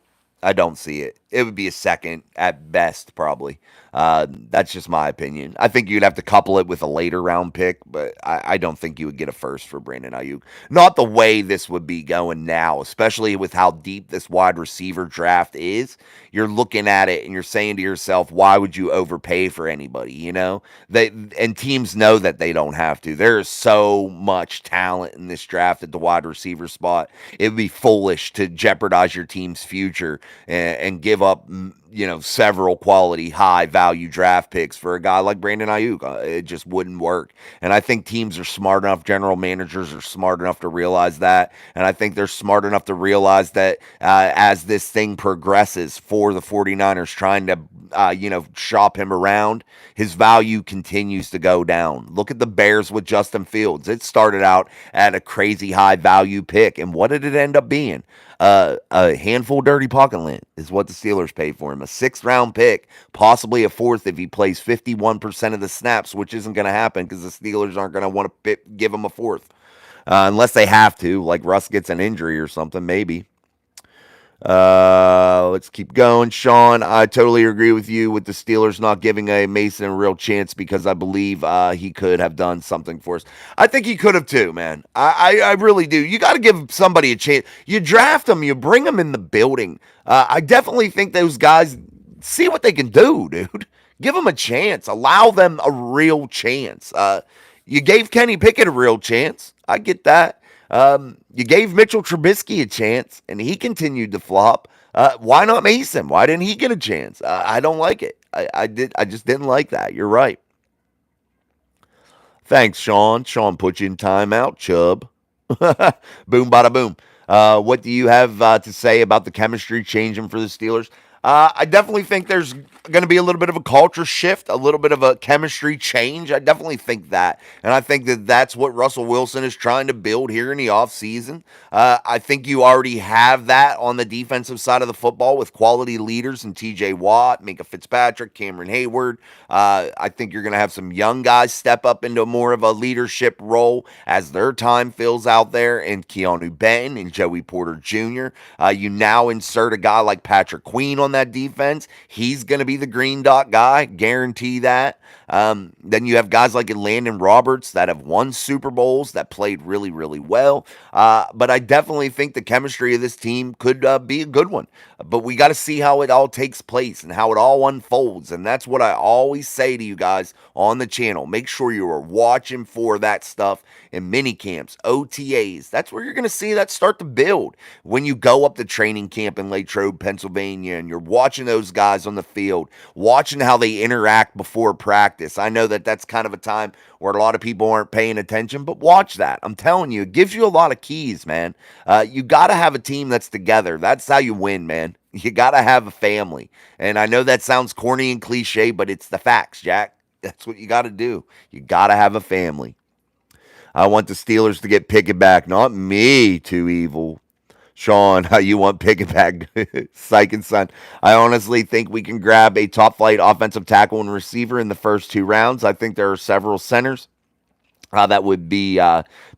I don't see it. It would be a second at best, probably. That's just my opinion. I think you'd have to couple it with a later round pick, but I don't think you would get a first for Brandon Ayuk. Not the way this would be going now, especially with how deep this wide receiver draft is. You're looking at it and you're saying to yourself, why would you overpay for anybody? You know, and teams know that they don't have to. There is so much talent in this draft at the wide receiver spot. It would be foolish to jeopardize your team's future and give up, several quality, high value draft picks for a guy like Brandon Ayuk. It just wouldn't work. And I think teams are smart enough, general managers are smart enough to realize that. And I think they're smart enough to realize that as this thing progresses for the 49ers trying to, shop him around, his value continues to go down. Look at the Bears with Justin Fields. It started out at a crazy high value pick. And what did it end up being? A handful of dirty pocket lint is what the Steelers paid for him. A sixth round pick, possibly a fourth if he plays 51% of the snaps, which isn't going to happen because the Steelers aren't going to want to give him a fourth. Unless they have to, like Russ gets an injury or something, maybe. Let's keep going. Sean, I totally agree with you with the Steelers not giving a Mason a real chance because I believe he could have done something for us. I think he could have too, man. I really do. You got to give somebody a chance. You draft them, you bring them in the building. I definitely think those guys see what they can do, dude. Give them a chance. Allow them a real chance. You gave Kenny Pickett a real chance. I get that. You gave Mitchell Trubisky a chance, and he continued to flop. Why not Mason? Why didn't he get a chance? I don't like it. I just didn't like that. You're right. Thanks, Sean. Sean put you in timeout, Chubb. Boom, bada boom. What do you have to say about the chemistry changing for the Steelers? I definitely think there's going to be a little bit of a culture shift, a little bit of a chemistry change. I definitely think that. And I think that that's what Russell Wilson is trying to build here in the offseason. I think you already have that on the defensive side of the football with quality leaders in TJ Watt, Minka Fitzpatrick, Cameron Hayward. I think you're going to have some young guys step up into more of a leadership role as their time fills out there, and Keanu Benton and Joey Porter Jr. You now insert a guy like Patrick Queen on that defense. He's going to be the green dot guy, guarantee that. Then you have guys like Landon Roberts that have won Super Bowls that played really, really well. But I definitely think the chemistry of this team could be a good one. But we got to see how it all takes place and how it all unfolds. And that's what I always say to you guys on the channel. Make sure you are watching for that stuff in mini camps, OTAs. That's where you're going to see that start to build. When you go up to training camp in Latrobe, Pennsylvania, and you're watching those guys on the field, watching how they interact before practice. I know that that's kind of a time where a lot of people aren't paying attention, but watch that. I'm telling you, it gives you a lot of keys, man. You got to have a team that's together. That's how you win, man. You got to have a family. And I know that sounds corny and cliche, but it's the facts, Jack. That's what you got to do. You got to have a family. I want the Steelers to get Pickett back, not me, too evil. Sean, how you want Pickett back? Psych and son. I honestly think we can grab a top flight offensive tackle and receiver in the first 2 rounds. I think there are several centers that would be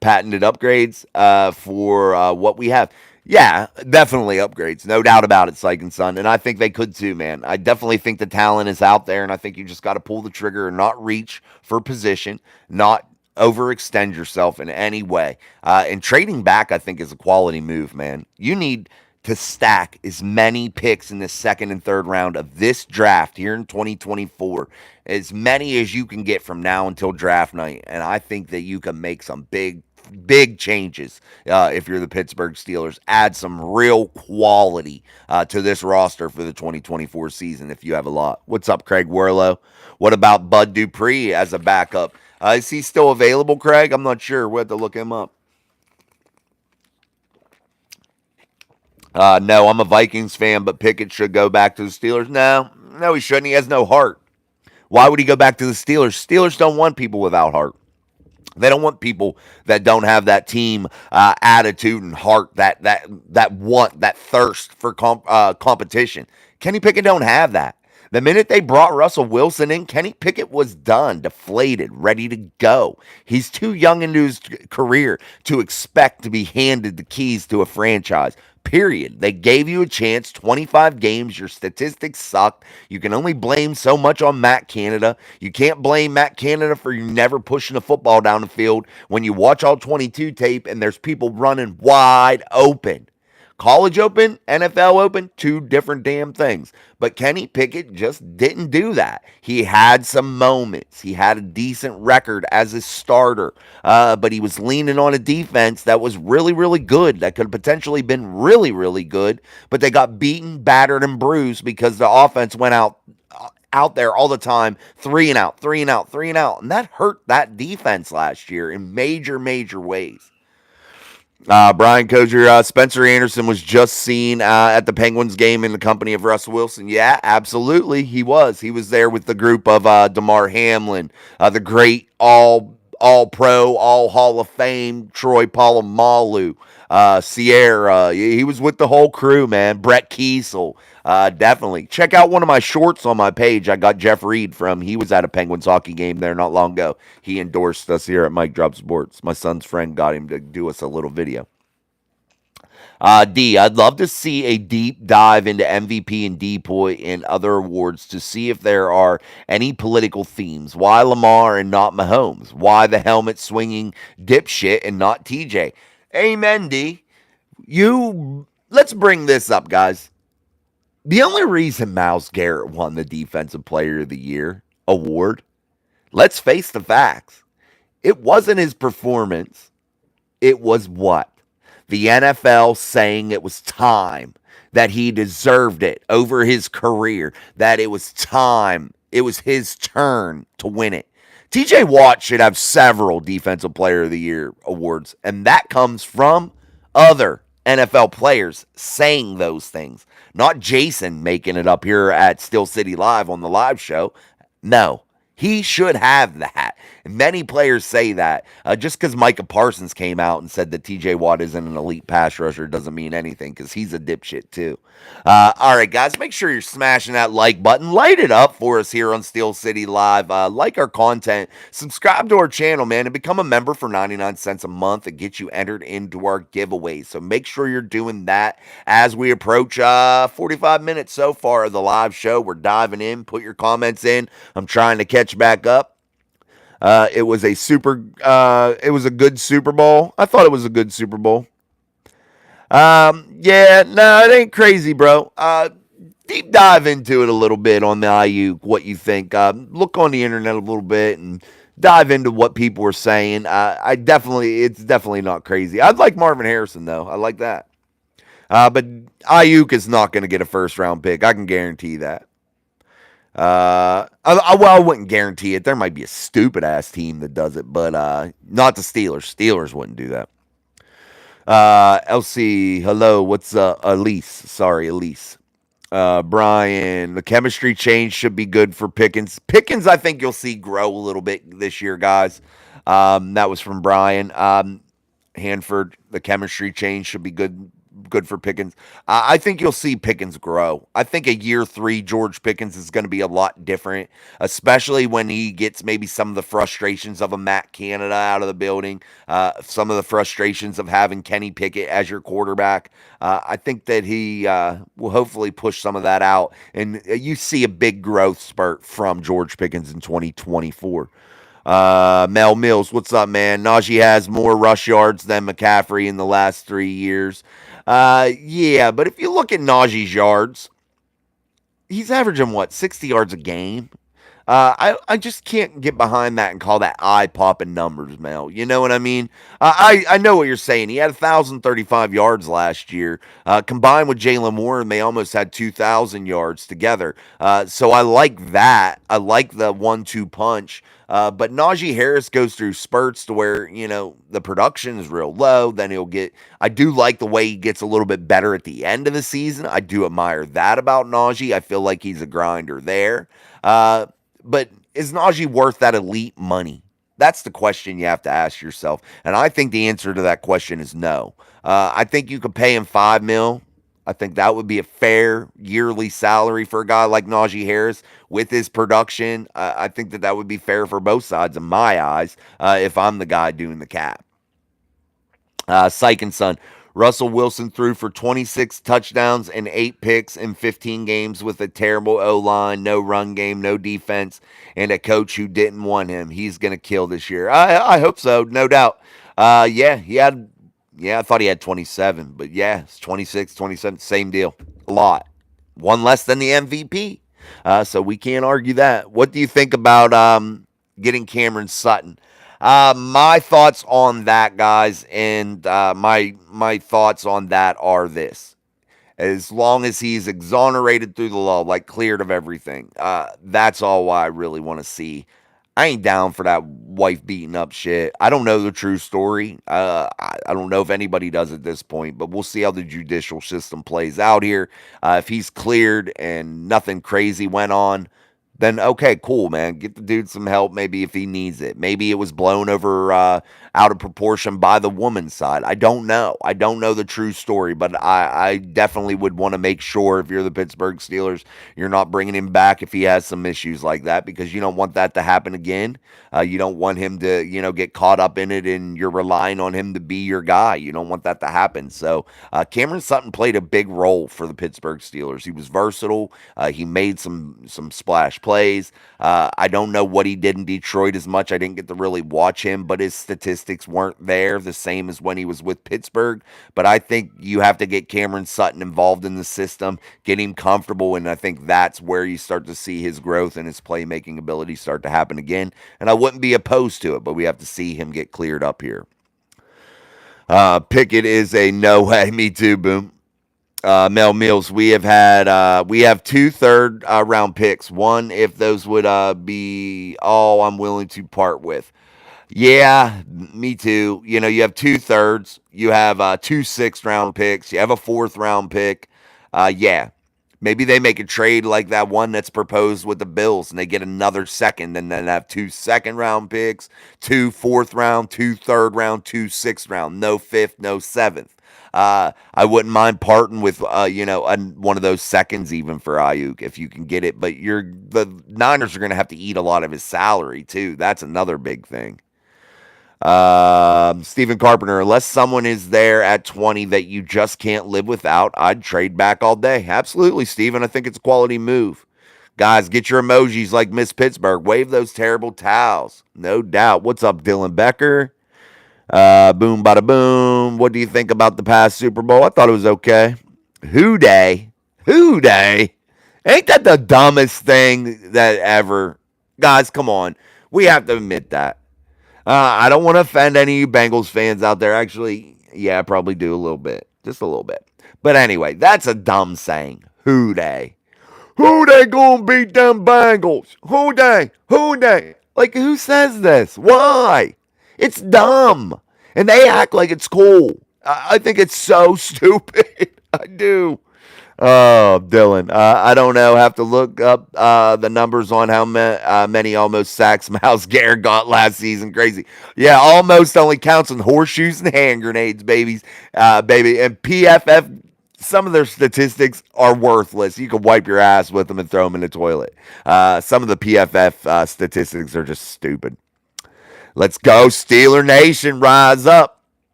patented upgrades for what we have. Yeah, definitely upgrades. No doubt about it, Psych and Son. And I think they could too, man. I definitely think the talent is out there, and I think you just got to pull the trigger and not reach for position, not overextend yourself in any way. And trading back, I think, is a quality move, man. You need to stack as many picks in the second and third round of this draft here in 2024, as many as you can get from now until draft night. And I think that you can make some big changes if you're the Pittsburgh Steelers. Add some real quality to this roster for the 2024 season if you have a lot. What's up, Craig Werlow? What about Bud Dupree as a backup? Is he still available, Craig? I'm not sure. We'll have to look him up. No, I'm a Vikings fan, but Pickett should go back to the Steelers. No, he shouldn't. He has no heart. Why would he go back to the Steelers? Steelers don't want people without heart. They don't want people that don't have that team attitude and heart, that want, that thirst for competition. Kenny Pickett don't have that. The minute they brought Russell Wilson in, Kenny Pickett was done, deflated, ready to go. He's too young into his career to expect to be handed the keys to a franchise. Period. They gave you a chance, 25 games. Your statistics sucked. You can only blame so much on Matt Canada. You can't blame Matt Canada for you never pushing the football down the field when you watch all 22 tape and there's people running wide open. College open, NFL open, two different damn things. But Kenny Pickett just didn't do that. He had some moments. He had a decent record as a starter. But he was leaning on a defense that was really, really good. That could have potentially been really, really good. But they got beaten, battered, and bruised because the offense went out there all the time, 3 and out, 3 and out, 3 and out. And that hurt that defense last year in major, major ways. Brian Kozier, Spencer Anderson was just seen at the Penguins game in the company of Russell Wilson. Yeah, absolutely, he was. He was there with the group of DeMar Hamlin, the great all pro, all Hall of Fame Troy Polamalu, Sierra. He was with the whole crew, man. Brett Kiesel. Definitely. Check out one of my shorts on my page. I got Jeff Reed from. He was at a Penguins hockey game there not long ago. He endorsed us here at Mike Drop Sports. My son's friend got him to do us a little video. D, I'd love to see a deep dive into MVP and DPOY and other awards to see if there are any political themes. Why Lamar and not Mahomes? Why the helmet swinging dipshit and not TJ? Amen, D. Let's bring this up, guys. The only reason Myles Garrett won the Defensive Player of the Year award, let's face the facts. It wasn't his performance. It was what? The NFL saying it was time, that he deserved it over his career, that it was time, it was his turn to win it. TJ Watt should have several Defensive Player of the Year awards, and that comes from other NFL players saying those things, not Jason making it up here at Steel City Live on the live show. No, he should have that. And many players say that. Just because Micah Parsons came out and said that TJ Watt isn't an elite pass rusher doesn't mean anything, because he's a dipshit too. All right, guys, make sure you're smashing that like button. Light it up for us here on Steel City Live. Like our content. Subscribe to our channel, man, and become a member for 99 cents a month and get you entered into our giveaways. So make sure you're doing that as we approach 45 minutes so far of the live show. We're diving in. Put your comments in. I'm trying to catch back up. It was a good Super Bowl. I thought it was a good Super Bowl. Yeah, no, it ain't crazy, bro. Deep dive into it a little bit on the IU, what you think. Look on the internet a little bit and dive into what people were saying. It's definitely not crazy. I'd like Marvin Harrison, though. I like that. But Ayuk is not going to get a first round pick. I can guarantee that. I wouldn't guarantee it. There might be a stupid ass team that does it, but not the Steelers. Steelers wouldn't do that. LC, hello. What's Elise? Sorry, Elise. Brian, the chemistry change should be good for Pickens. Pickens, I think you'll see grow a little bit this year, guys. That was from Brian. Hanford, the chemistry change should be good for Pickens. I think you'll see Pickens grow. I think a year 3 George Pickens is going to be a lot different, especially when he gets maybe some of the frustrations of a Matt Canada out of the building, some of the frustrations of having Kenny Pickett as your quarterback. I think that he will hopefully push some of that out, and you see a big growth spurt from George Pickens in 2024. Mel Mills, what's up, man? Najee has more rush yards than McCaffrey in the last 3 years. Yeah, but if you look at Najee's yards, he's averaging what, 60 yards a game? I just can't get behind that and call that eye-popping numbers, Mel. You know what I mean? I know what you're saying. He had 1,035 yards last year. Combined with Jalen Warren, they almost had 2,000 yards together. So I like that. I like the 1-2 punch. But Najee Harris goes through spurts to where, the production is real low. Then I do like the way he gets a little bit better at the end of the season. I do admire that about Najee. I feel like he's a grinder there. But is Najee worth that elite money? That's the question you have to ask yourself. And I think the answer to that question is no. I think you could pay him $5 million. I think that would be a fair yearly salary for a guy like Najee Harris with his production. I think that would be fair for both sides in my eyes if I'm the guy doing the cap. Syke and Son. Russell Wilson threw for 26 touchdowns and 8 picks in 15 games with a terrible O-line, no run game, no defense, and a coach who didn't want him. He's going to kill this year. I hope so, no doubt. I thought he had 27, but yeah, it's 26, 27, same deal. A lot. One less than the MVP. So we can't argue that. What do you think about getting Cameron Sutton? My thoughts on that, guys, and my thoughts on that are this. As long as he's exonerated through the law, like cleared of everything, that's all I really want to see. I ain't down for that wife beating up shit. I don't know the true story. I don't know if anybody does at this point, but we'll see how the judicial system plays out here. If he's cleared and nothing crazy went on, then okay, cool, man. Get the dude some help maybe if he needs it. Maybe it was blown over out of proportion by the woman's side. I don't know. I don't know the true story, but I definitely would want to make sure if you're the Pittsburgh Steelers, you're not bringing him back if he has some issues like that because you don't want that to happen again. You don't want him to, get caught up in it and you're relying on him to be your guy. You don't want that to happen. So Cameron Sutton played a big role for the Pittsburgh Steelers. He was versatile. He made some splash plays. I don't know what he did in Detroit as much. I didn't get to really watch him, but his statistics weren't there the same as when he was with Pittsburgh. But I think you have to get Cameron Sutton involved in the system, get him comfortable, and I think that's where you start to see his growth and his playmaking ability start to happen again. And I wouldn't be opposed to it, but we have to see him get cleared up here. Pickett is a no way. Me too, boom. Mel Mills, we have two third round picks. One, if those would be all I'm willing to part with. Yeah, me too. You have two thirds. You have two sixth round picks. You have a fourth round pick. Yeah, maybe they make a trade like that one that's proposed with the Bills, and they get another second, and then have two second round picks, two fourth round, two third round, two sixth round, no fifth, no seventh. I wouldn't mind parting with one of those seconds even for Ayuk if you can get it, but the Niners are going to have to eat a lot of his salary too. That's another big thing. Stephen Carpenter, unless someone is there at 20 that you just can't live without, I'd trade back all day. Absolutely, Stephen. I think it's a quality move. Guys, get your emojis like Miss Pittsburgh. Wave those terrible towels. No doubt. What's up, Dylan Becker? Boom, bada boom. What do you think about the past Super Bowl? I thought it was okay. Who day? Who day? Ain't that the dumbest thing that ever? Guys, come on. We have to admit that. I don't want to offend any of you Bengals fans out there. Actually, yeah, I probably do a little bit. Just a little bit. But anyway, that's a dumb saying. Who they? Who they gonna beat them Bengals? Who they? Who they? Like, who says this? Why? It's dumb. And they act like it's cool. I think it's so stupid. I do. Oh, Dylan. I don't know. Have to look up the numbers on how many almost sacks Myles Garrett got last season. Crazy. Yeah, almost only counts in horseshoes and hand grenades, babies. Baby. And PFF, some of their statistics are worthless. You can wipe your ass with them and throw them in the toilet. Some of the PFF statistics are just stupid. Let's go, Steeler Nation. Rise up.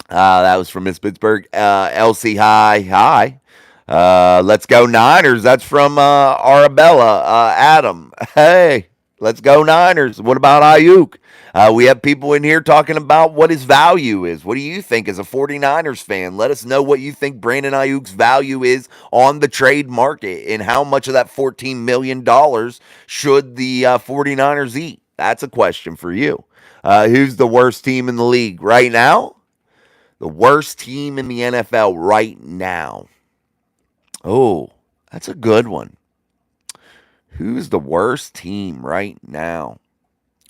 That was from Miss Pittsburgh. LC High. Hi. Let's go Niners. That's from Arabella. Adam. Hey, let's go Niners. What about Ayuk? We have people in here talking about what his value is. What do you think as a 49ers fan? Let us know what you think Brandon Ayuk's value is on the trade market and how much of that $14 million should the 49ers eat? That's a question for you. Who's the worst team in the league right now? The worst team in the NFL right now. Oh, that's a good one. Who's the worst team right now?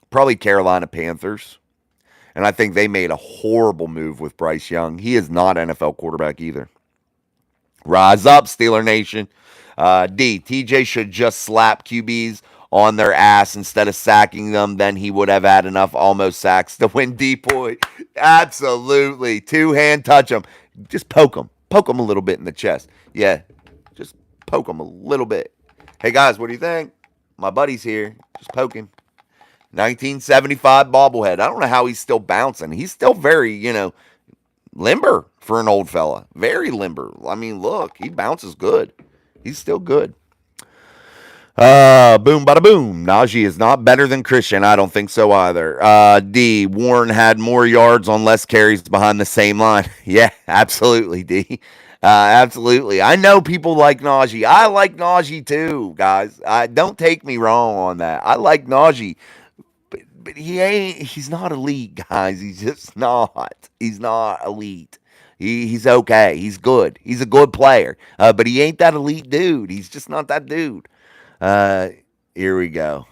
Probably Carolina Panthers. And I think they made a horrible move with Bryce Young. He is not NFL quarterback either. Rise up, Steeler Nation. TJ should just slap QBs on their ass instead of sacking them. Then he would have had enough almost sacks to win Depoy. Absolutely. Two-hand touch them. Just poke them. Poke them a little bit in the chest. Yeah. Just poke him a little bit. Hey, guys, what do you think? My buddy's here. Just poke him. 1975 bobblehead. I don't know how he's still bouncing. He's still very, limber for an old fella. Very limber. I mean, look, he bounces good. He's still good. Boom, bada boom. Najee is not better than Christian. I don't think so either. D. Warren had more yards on less carries behind the same line. Yeah, absolutely, D. Absolutely. I know people like Najee. I like Najee too, guys. Don't take me wrong on that. I like Najee. But he's not elite, guys. He's just not. He's not elite. He's okay. He's good. He's a good player. But he ain't that elite dude. He's just not that dude. Here we go.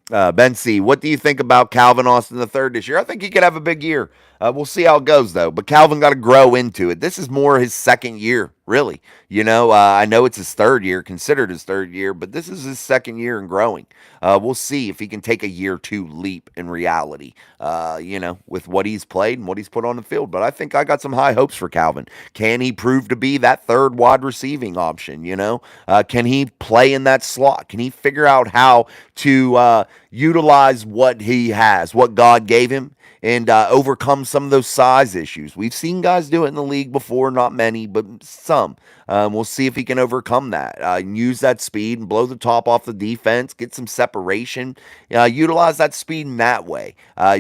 Ben C., what do you think about Calvin Austin III this year? I think he could have a big year. We'll see how it goes, though. But Calvin got to grow into it. This is more his second year, really. I know it's his third year, considered his third year, but this is his second year in growing. We'll see if he can take a year two leap in reality, with what he's played and what he's put on the field. But I think I got some high hopes for Calvin. Can he prove to be that third wide receiving option? Can he play in that slot? Can he figure out how to utilize what he has, what God gave him? And overcome some of those size issues. We've seen guys do it in the league before, not many, but some. We'll see if he can overcome that and use that speed and blow the top off the defense, get some separation, utilize that speed in that way.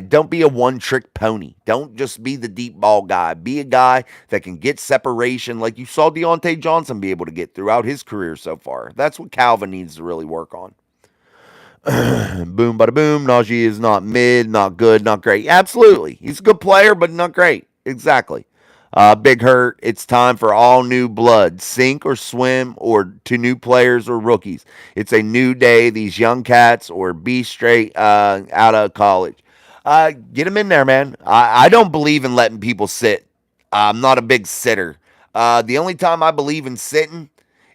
Don't be a one-trick pony. Don't just be the deep ball guy. Be a guy that can get separation like you saw Deontay Johnson be able to get throughout his career so far. That's what Calvin needs to really work on. Boom, bada boom. Najee is not mid, not good, not great. Absolutely. He's a good player, but not great. Exactly. Big Hurt. It's time for all new blood. Sink or swim, or to new players or rookies. It's a new day. These young cats, or be straight out of college. Get them in there, man. I don't believe in letting people sit. I'm not a big sitter. The only time I believe in sitting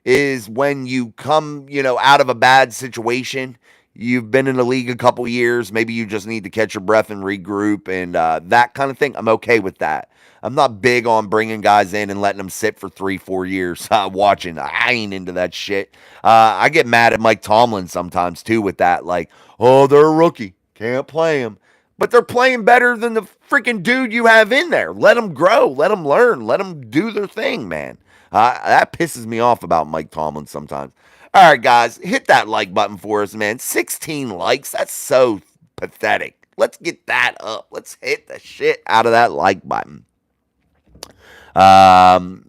is when you come, out of a bad situation. You've been in the league a couple years. Maybe you just need to catch your breath and regroup and that kind of thing. I'm okay with that. I'm not big on bringing guys in and letting them sit for 3-4 years watching. I ain't into that shit. I get mad at Mike Tomlin sometimes too with that. Like, oh, they're a rookie. Can't play him. But they're playing better than the freaking dude you have in there. Let them grow. Let them learn. Let them do their thing, man. That pisses me off about Mike Tomlin sometimes. All right, guys, hit that like button for us, man. 16 likes. That's so pathetic. Let's get that up. Let's hit the shit out of that like button.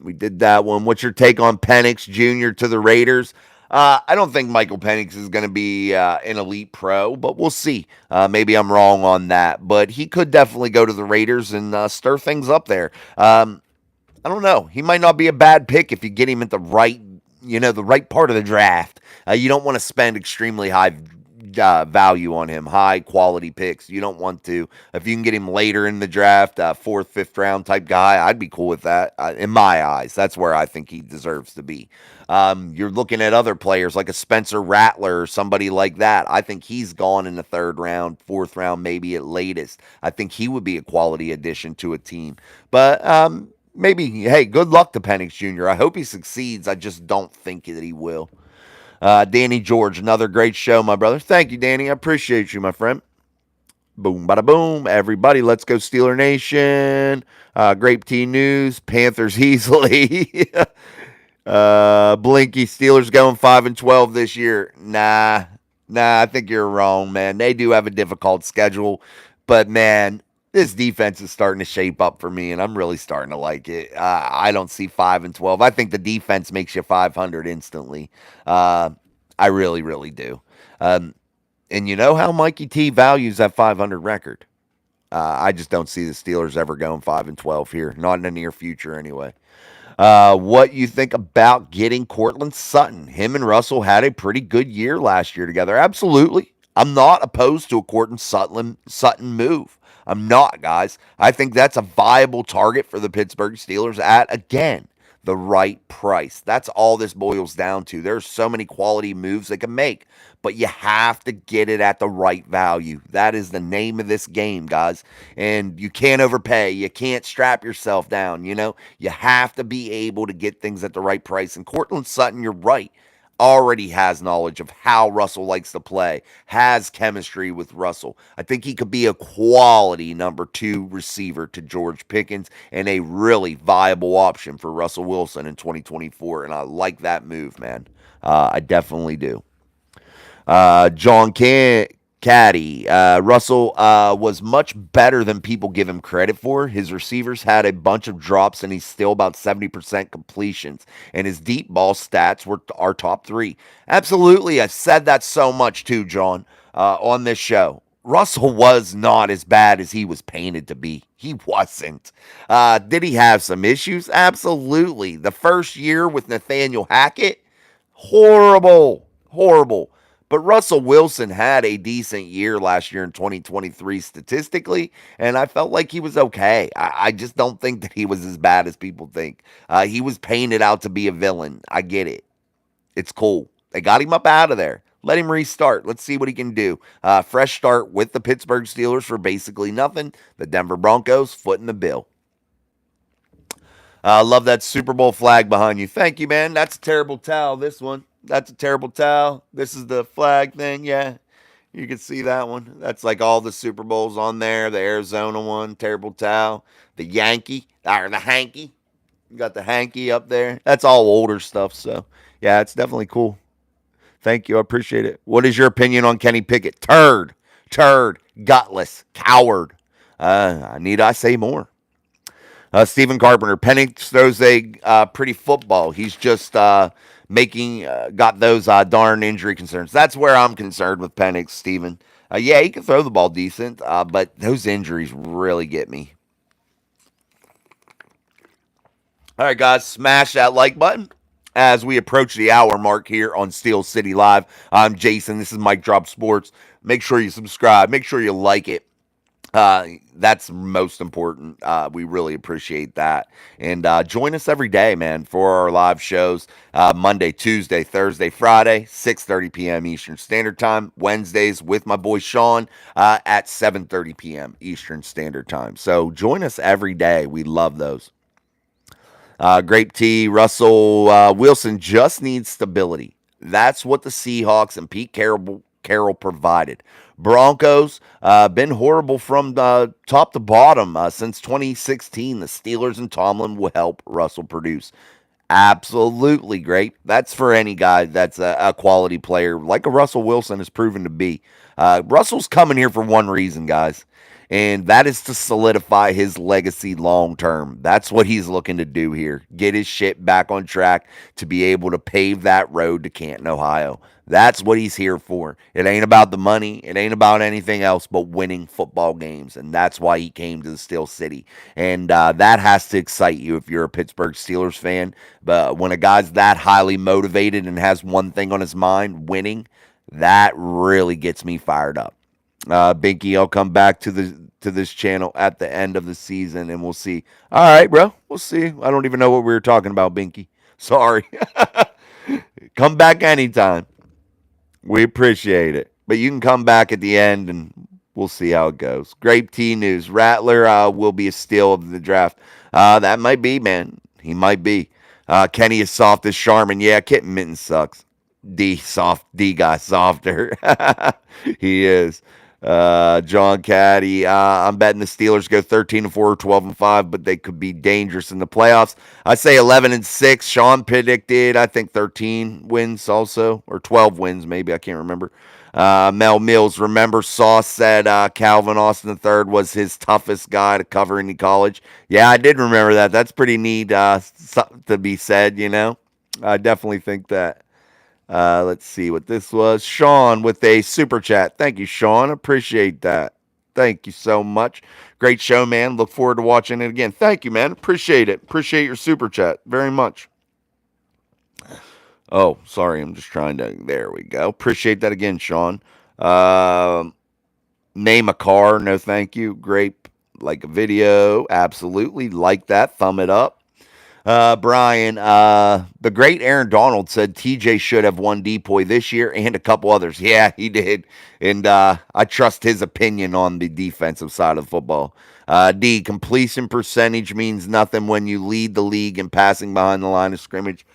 We did that one. What's your take on Penix Jr. to the Raiders? I don't think Michael Penix is going to be an elite pro, but we'll see. Maybe I'm wrong on that, but he could definitely go to the Raiders and stir things up there. I don't know. He might not be a bad pick if you get him at the right part of the draft. You don't want to spend extremely high value on him, high quality picks. You don't want to. If you can get him later in the draft, fourth, fifth round type guy, I'd be cool with that. In my eyes, that's where I think he deserves to be. You're looking at other players like a Spencer Rattler or somebody like that. I think he's gone in the third round, fourth round, maybe at latest. I think he would be a quality addition to a team. But maybe, hey, good luck to Penix Jr. I hope he succeeds. I just don't think that he will. Danny George, another great show, my brother. Thank you, Danny. I appreciate you, my friend. Boom, bada boom. Everybody, let's go Steeler Nation. Grape Tea News. Panthers easily. Blinky, Steelers going 5-12 this year. Nah, I think you're wrong, man. They do have a difficult schedule. But, man, this defense is starting to shape up for me, and I'm really starting to like it. I don't see 5-12. I think the defense makes you 500 instantly. I really, really do. And you know how Mikey T values that 500 record. I just don't see the Steelers ever going 5-12 here, not in the near future anyway. What you think about getting Courtland Sutton? Him and Russell had a pretty good year last year together. Absolutely. I'm not opposed to a Courtland Sutton move. I'm not, guys. I think that's a viable target for the Pittsburgh Steelers at, again, the right price. That's all this boils down to. There's so many quality moves they can make, but you have to get it at the right value. That is the name of this game, guys. And you can't overpay. You can't strap yourself down, You have to be able to get things at the right price. And Courtland Sutton, you're right, already has knowledge of how Russell likes to play, has chemistry with Russell. I think he could be a quality number 2 receiver to George Pickens and a really viable option for Russell Wilson in 2024. And I like that move, man. I definitely do. John Caddy. Russell was much better than people give him credit for. His receivers had a bunch of drops, and he's still about 70% completions. And his deep ball stats were our top 3. Absolutely, I've said that so much too, John, on this show. Russell was not as bad as he was painted to be. He wasn't. Did he have some issues? Absolutely. The first year with Nathaniel Hackett, horrible. But Russell Wilson had a decent year last year in 2023 statistically, and I felt like he was okay. I just don't think that he was as bad as people think. He was painted out to be a villain. I get it. It's cool. They got him up out of there. Let him restart. Let's see what he can do. Fresh start with the Pittsburgh Steelers for basically nothing. The Denver Broncos footing the bill. Love that Super Bowl flag behind you. Thank you, man. That's a terrible towel, this one. That's a terrible towel. This is the flag thing. Yeah, you can see that one. That's like all the Super Bowls on there. The Arizona one, terrible towel. The Yankee, or the Hanky. You got the Hanky up there. That's all older stuff. So, yeah, it's definitely cool. Thank you. I appreciate it. What is your opinion on Kenny Pickett? Turd, gutless, coward. Need I say more? Stephen Carpenter, Penix throws a pretty football. He's just making got those darn injury concerns. That's where I'm concerned with Penix, Stephen. Yeah, he can throw the ball decent, but those injuries really get me. All right, guys, smash that like button as we approach the hour mark here on Steel City Live. I'm Jason. This is Mike Drop Sports. Make sure you subscribe. Make sure you like it. That's most important. We really appreciate that. And join us every day, man, for our live shows. Monday, Tuesday, Thursday, Friday, 6:30 p.m. Eastern Standard Time. Wednesdays with my boy Sean at 7:30 p.m. Eastern Standard Time. So join us every day. We love those. Grape Tea, Russell Wilson just needs stability. That's what the Seahawks and Pete Carroll provided. Broncos been horrible from top to bottom since 2016. The Steelers and Tomlin will help Russell produce. Absolutely great. That's for any guy that's a quality player like a Russell Wilson has proven to be. Russell's coming here for one reason, guys, and that is to solidify his legacy long term. That's what he's looking to do here. Get his shit back on track to be able to pave that road to Canton, Ohio. That's what he's here for. It ain't about the money. It ain't about anything else but winning football games. And that's why he came to the Steel City. And that has to excite you if you're a Pittsburgh Steelers fan. But when a guy's that highly motivated and has one thing on his mind, winning, that really gets me fired up. Binky, I'll come back to this channel at the end of the season and we'll see. All right, bro. We'll see. I don't even know what we were talking about, Binky. Sorry. Come back anytime. We appreciate it. But you can come back at the end and we'll see how it goes. Grape Tea News. Rattler will be a steal of the draft. That might be, man. He might be. Kenny is soft as Charmin. Yeah, Kitten Mitten sucks. D guy softer. He is. John Caddy, I'm betting the Steelers go 13-4 or 12-5, but they could be dangerous in the playoffs. I say 11-6. Sean predicted, I think 13 wins also, or 12 wins maybe. I can't remember. Mel Mills, remember Sauce said Calvin Austin III was his toughest guy to cover in college. Yeah, I did remember that. That's pretty neat to be said, you know. I definitely think that. Let's see what this was. Sean with a super chat. Thank you, Sean. Appreciate that. Thank you so much. Great show, man. Look forward to watching it again. Thank you, man. Appreciate it. Appreciate your super chat very much. Oh, sorry. I'm just trying to. There we go. Appreciate that again, Sean. Name a car. No, thank you. Great. Like a video. Absolutely. Like that. Thumb it up. Brian, the great Aaron Donald said TJ should have won Depoy this year and a couple others. Yeah, he did. And I trust his opinion on the defensive side of football. D, completion percentage means nothing when you lead the league in passing behind the line of scrimmage.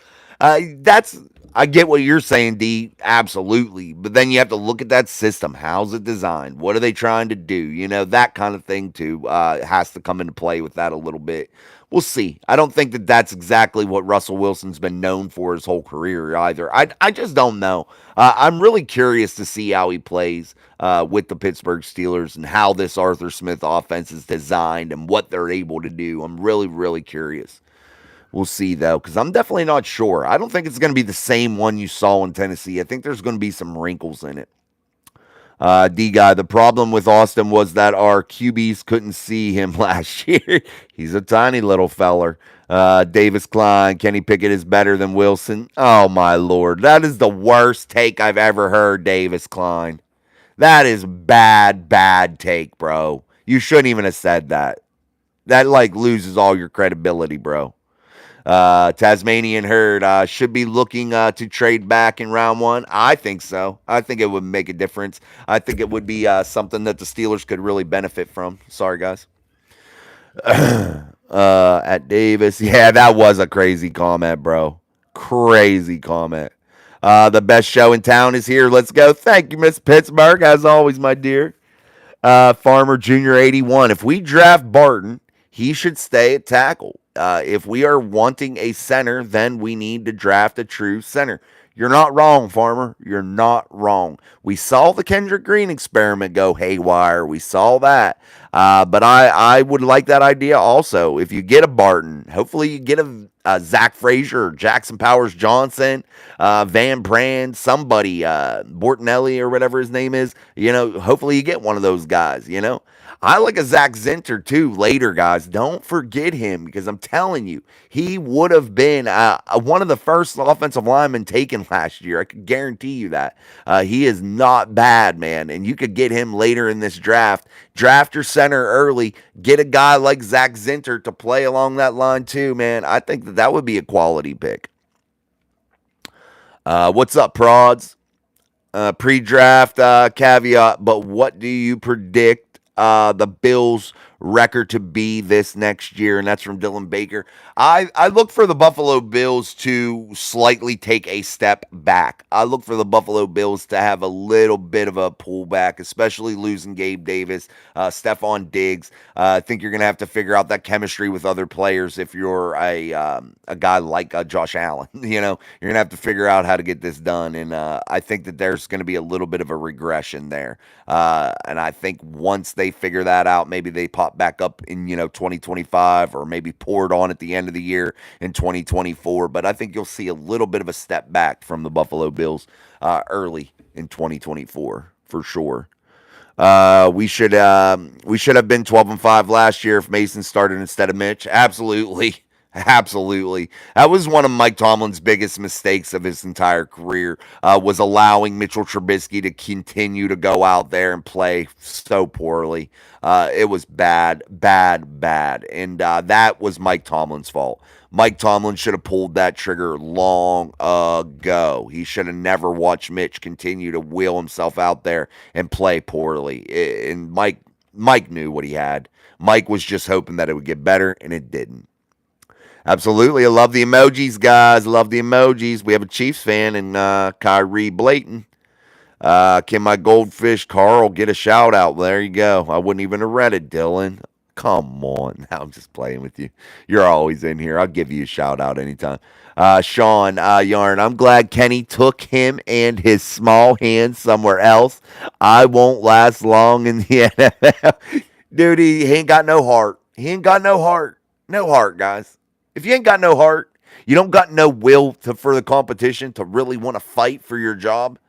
I get what you're saying, D, absolutely. But then you have to look at that system. How's it designed? What are they trying to do? You know, that kind of thing, too, has to come into play with that a little bit. We'll see. I don't think that that's exactly what Russell Wilson's been known for his whole career either. I just don't know. I'm really curious to see how he plays with the Pittsburgh Steelers and how this Arthur Smith offense is designed and what they're able to do. I'm really, really curious. We'll see, though, because I'm definitely not sure. I don't think it's going to be the same one you saw in Tennessee. I think there's going to be some wrinkles in it. D guy, the problem with Austin was that our QBs couldn't see him last year. He's a tiny little feller. Davis Klein, Kenny Pickett is better than Wilson. Oh my lord, that is the worst take I've ever heard, Davis Klein. That is bad, bad take, bro. You shouldn't even have said that. That like loses all your credibility, bro. Tasmanian Herd should be looking to trade back in round one. I think so. I think it would make a difference. I think it would be something that the Steelers could really benefit from. Sorry, guys. At Davis. Yeah, that was a crazy comment, bro. Crazy comment. The best show in town is here. Let's go. Thank you, Miss Pittsburgh. As always, my dear. Farmer Junior 81. If we draft Barton, he should stay at tackle. If we are wanting a center, then we need to draft a true center. You're not wrong, Farmer. You're not wrong. We saw the Kendrick Green experiment go haywire. We saw that. But I would like that idea also. If you get a Barton, hopefully you get a Zach Frazier or Jackson Powers Johnson, Van Brand, somebody, Bortonelli or whatever his name is. Hopefully you get one of those guys. I like a Zach Zinter too later, guys. Don't forget him because I'm telling you, he would have been one of the first offensive linemen taken last year. I could guarantee you that. He is not bad, man. And you could get him later in this draft. Draft your center early. Get a guy like Zach Zinter to play along that line too, man. I think that would be a quality pick. What's up, prods? Pre-draft caveat, but what do you predict the Bills' record to be this next year? And that's from Dylan Baker. I look for the Buffalo Bills to slightly take a step back. I look for the Buffalo Bills to have a little bit of a pullback, especially losing Gabe Davis, Stephon Diggs. I think you're going to have to figure out that chemistry with other players if you're a guy like Josh Allen. You're going to have to figure out how to get this done. And I think that there's going to be a little bit of a regression there. And I think once they figure that out, maybe they pop back up in 2025 or maybe poured on at the end of the year in 2024. But I think you'll see a little bit of a step back from the Buffalo Bills early in 2024 for sure. We should have been 12-5 last year if Mason started instead of Mitch. Absolutely. Absolutely. That was one of Mike Tomlin's biggest mistakes of his entire career, was allowing Mitchell Trubisky to continue to go out there and play so poorly. It was bad, bad, bad. And that was Mike Tomlin's fault. Mike Tomlin should have pulled that trigger long ago. He should have never watched Mitch continue to wheel himself out there and play poorly. And Mike knew what he had. Mike was just hoping that it would get better, and it didn't. Absolutely. I love the emojis, guys. Love the emojis. We have a Chiefs fan in Kyrie Blayton. Can my goldfish Carl get a shout out? There you go. I wouldn't even have read it, Dylan. Come on. I'm just playing with you. You're always in here. I'll give you a shout out anytime. Sean Yarn, I'm glad Kenny took him and his small hands somewhere else. I won't last long in the NFL. Dude, he ain't got no heart. He ain't got no heart. No heart, guys. If you ain't got no heart, you don't got no will for the competition to really want to fight for your job,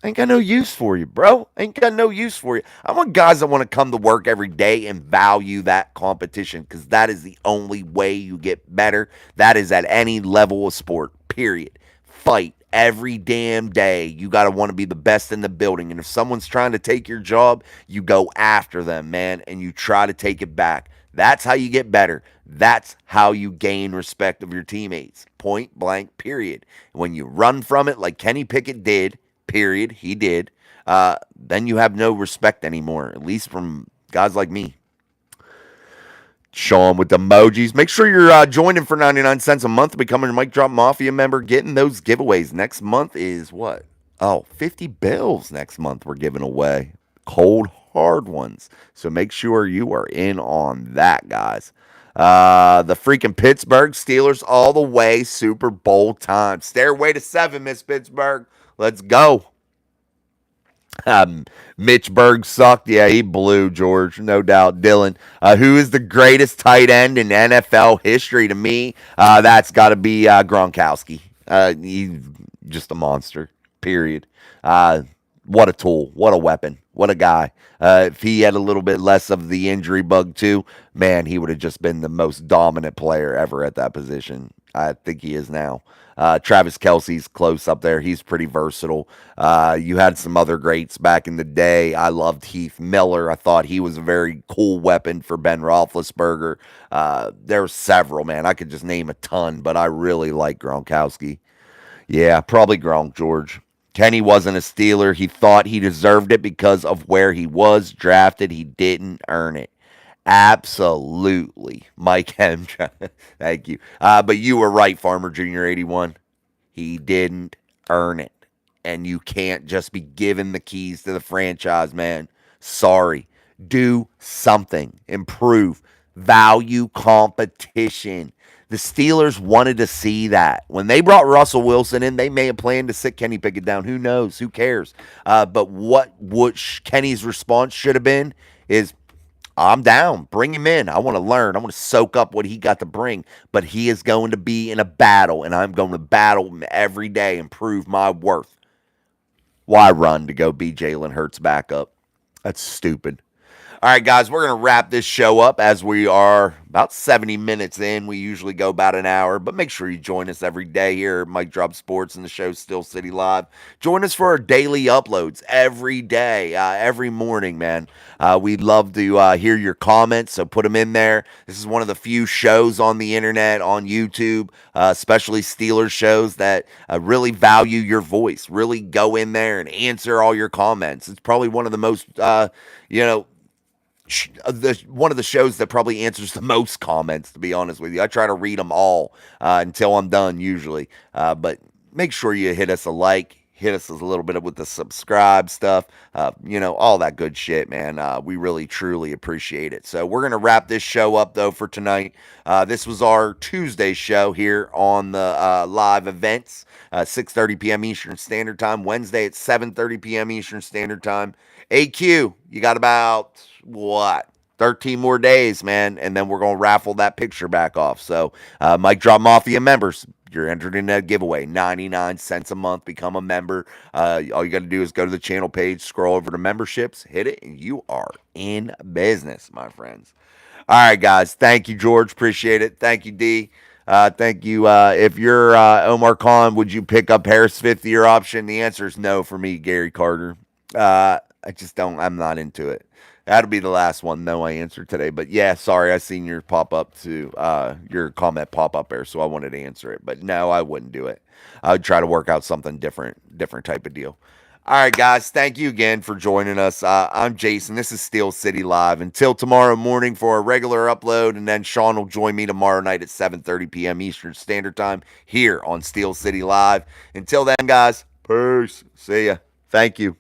ain't got no use for you, bro. Ain't got no use for you. I want guys that want to come to work every day and value that competition because that is the only way you get better. That is at any level of sport, period. Fight every damn day. You got to want to be the best in the building. And if someone's trying to take your job, you go after them, man, and you try to take it back. That's how you get better. That's how you gain respect of your teammates. Point blank, period. When you run from it like Kenny Pickett did, period, he did, then you have no respect anymore, at least from guys like me. Sean with the emojis. Make sure you're joining for 99 cents a month, becoming a Mic Drop Mafia member, getting those giveaways. Next month is what? Oh, 50 bills next month we're giving away. Cold, hard ones. So make sure you are in on that, guys. The freaking Pittsburgh Steelers all the way, Super Bowl time. Stairway to 7, Miss Pittsburgh. Let's go. Mitch Berg sucked. Yeah, he blew, George. No doubt. Dylan, who is the greatest tight end in NFL history to me? That's got to be Gronkowski. He's just a monster, period. what a tool, what a weapon, what a guy. If he had a little bit less of the injury bug too, man, he would have just been the most dominant player ever at that position. I think he is now. Travis Kelsey's close up there. He's pretty versatile. You had some other greats back in the day. I loved Heath Miller. I thought he was a very cool weapon for Ben Roethlisberger. There were several, man. I could just name a ton, but I really like Gronkowski. Yeah, probably Gronk, George. Kenny wasn't a Steeler. He thought he deserved it because of where he was drafted. He didn't earn it. Absolutely. Mike M. Thank you. But you were right, Farmer Jr. 81. He didn't earn it. And you can't just be given the keys to the franchise, man. Sorry. Do something. Improve. Value competition. The Steelers wanted to see that. When they brought Russell Wilson in, they may have planned to sit Kenny Pickett down. Who knows? Who cares? But what Kenny's response should have been is, I'm down. Bring him in. I want to learn. I want to soak up what he got to bring. But he is going to be in a battle, and I'm going to battle him every day and prove my worth. Why run to go be Jalen Hurts backup? That's stupid. All right, guys, we're going to wrap this show up as we are about 70 minutes in. We usually go about an hour, but make sure you join us every day here at Mike Drop Sports and the show Still City Live. Join us for our daily uploads every day, every morning, man. We'd love to hear your comments, so put them in there. This is one of the few shows on the internet, on YouTube, especially Steelers shows that really value your voice. Really go in there and answer all your comments. It's probably one of the most, one of the shows that probably answers the most comments, to be honest with you. I try to read them all until I'm done usually. But make sure you hit us a like, hit us a little bit with the subscribe stuff, all that good shit, man. We really, truly appreciate it. So we're going to wrap this show up, though, for tonight. This was our Tuesday show here on the live events, 6:30 p.m. Eastern Standard Time, Wednesday at 7:30 p.m. Eastern Standard Time. AQ, you got about, 13 more days, man, and then we're going to raffle that picture back off. So, Mike Drop Mafia members, you're entered in that giveaway. 99 cents a month. Become a member. All you got to do is go to the channel page, scroll over to memberships, hit it, and you are in business, my friends. All right, guys. Thank you, George. Appreciate it. Thank you, D. Thank you. If you're Omar Khan, would you pick up Harris' fifth-year option? The answer is no for me, Gary Carter. I just don't. I'm not into it. That'll be the last one. No, I answered today. But yeah, sorry, I seen your pop up to your comment pop up there, so I wanted to answer it. But no, I wouldn't do it. I would try to work out something different type of deal. All right, guys. Thank you again for joining us. I'm Jason. This is Steel City Live. Until tomorrow morning for a regular upload, and then Sean will join me tomorrow night at 7:30 p.m. Eastern Standard Time here on Steel City Live. Until then, guys. Peace. See ya. Thank you.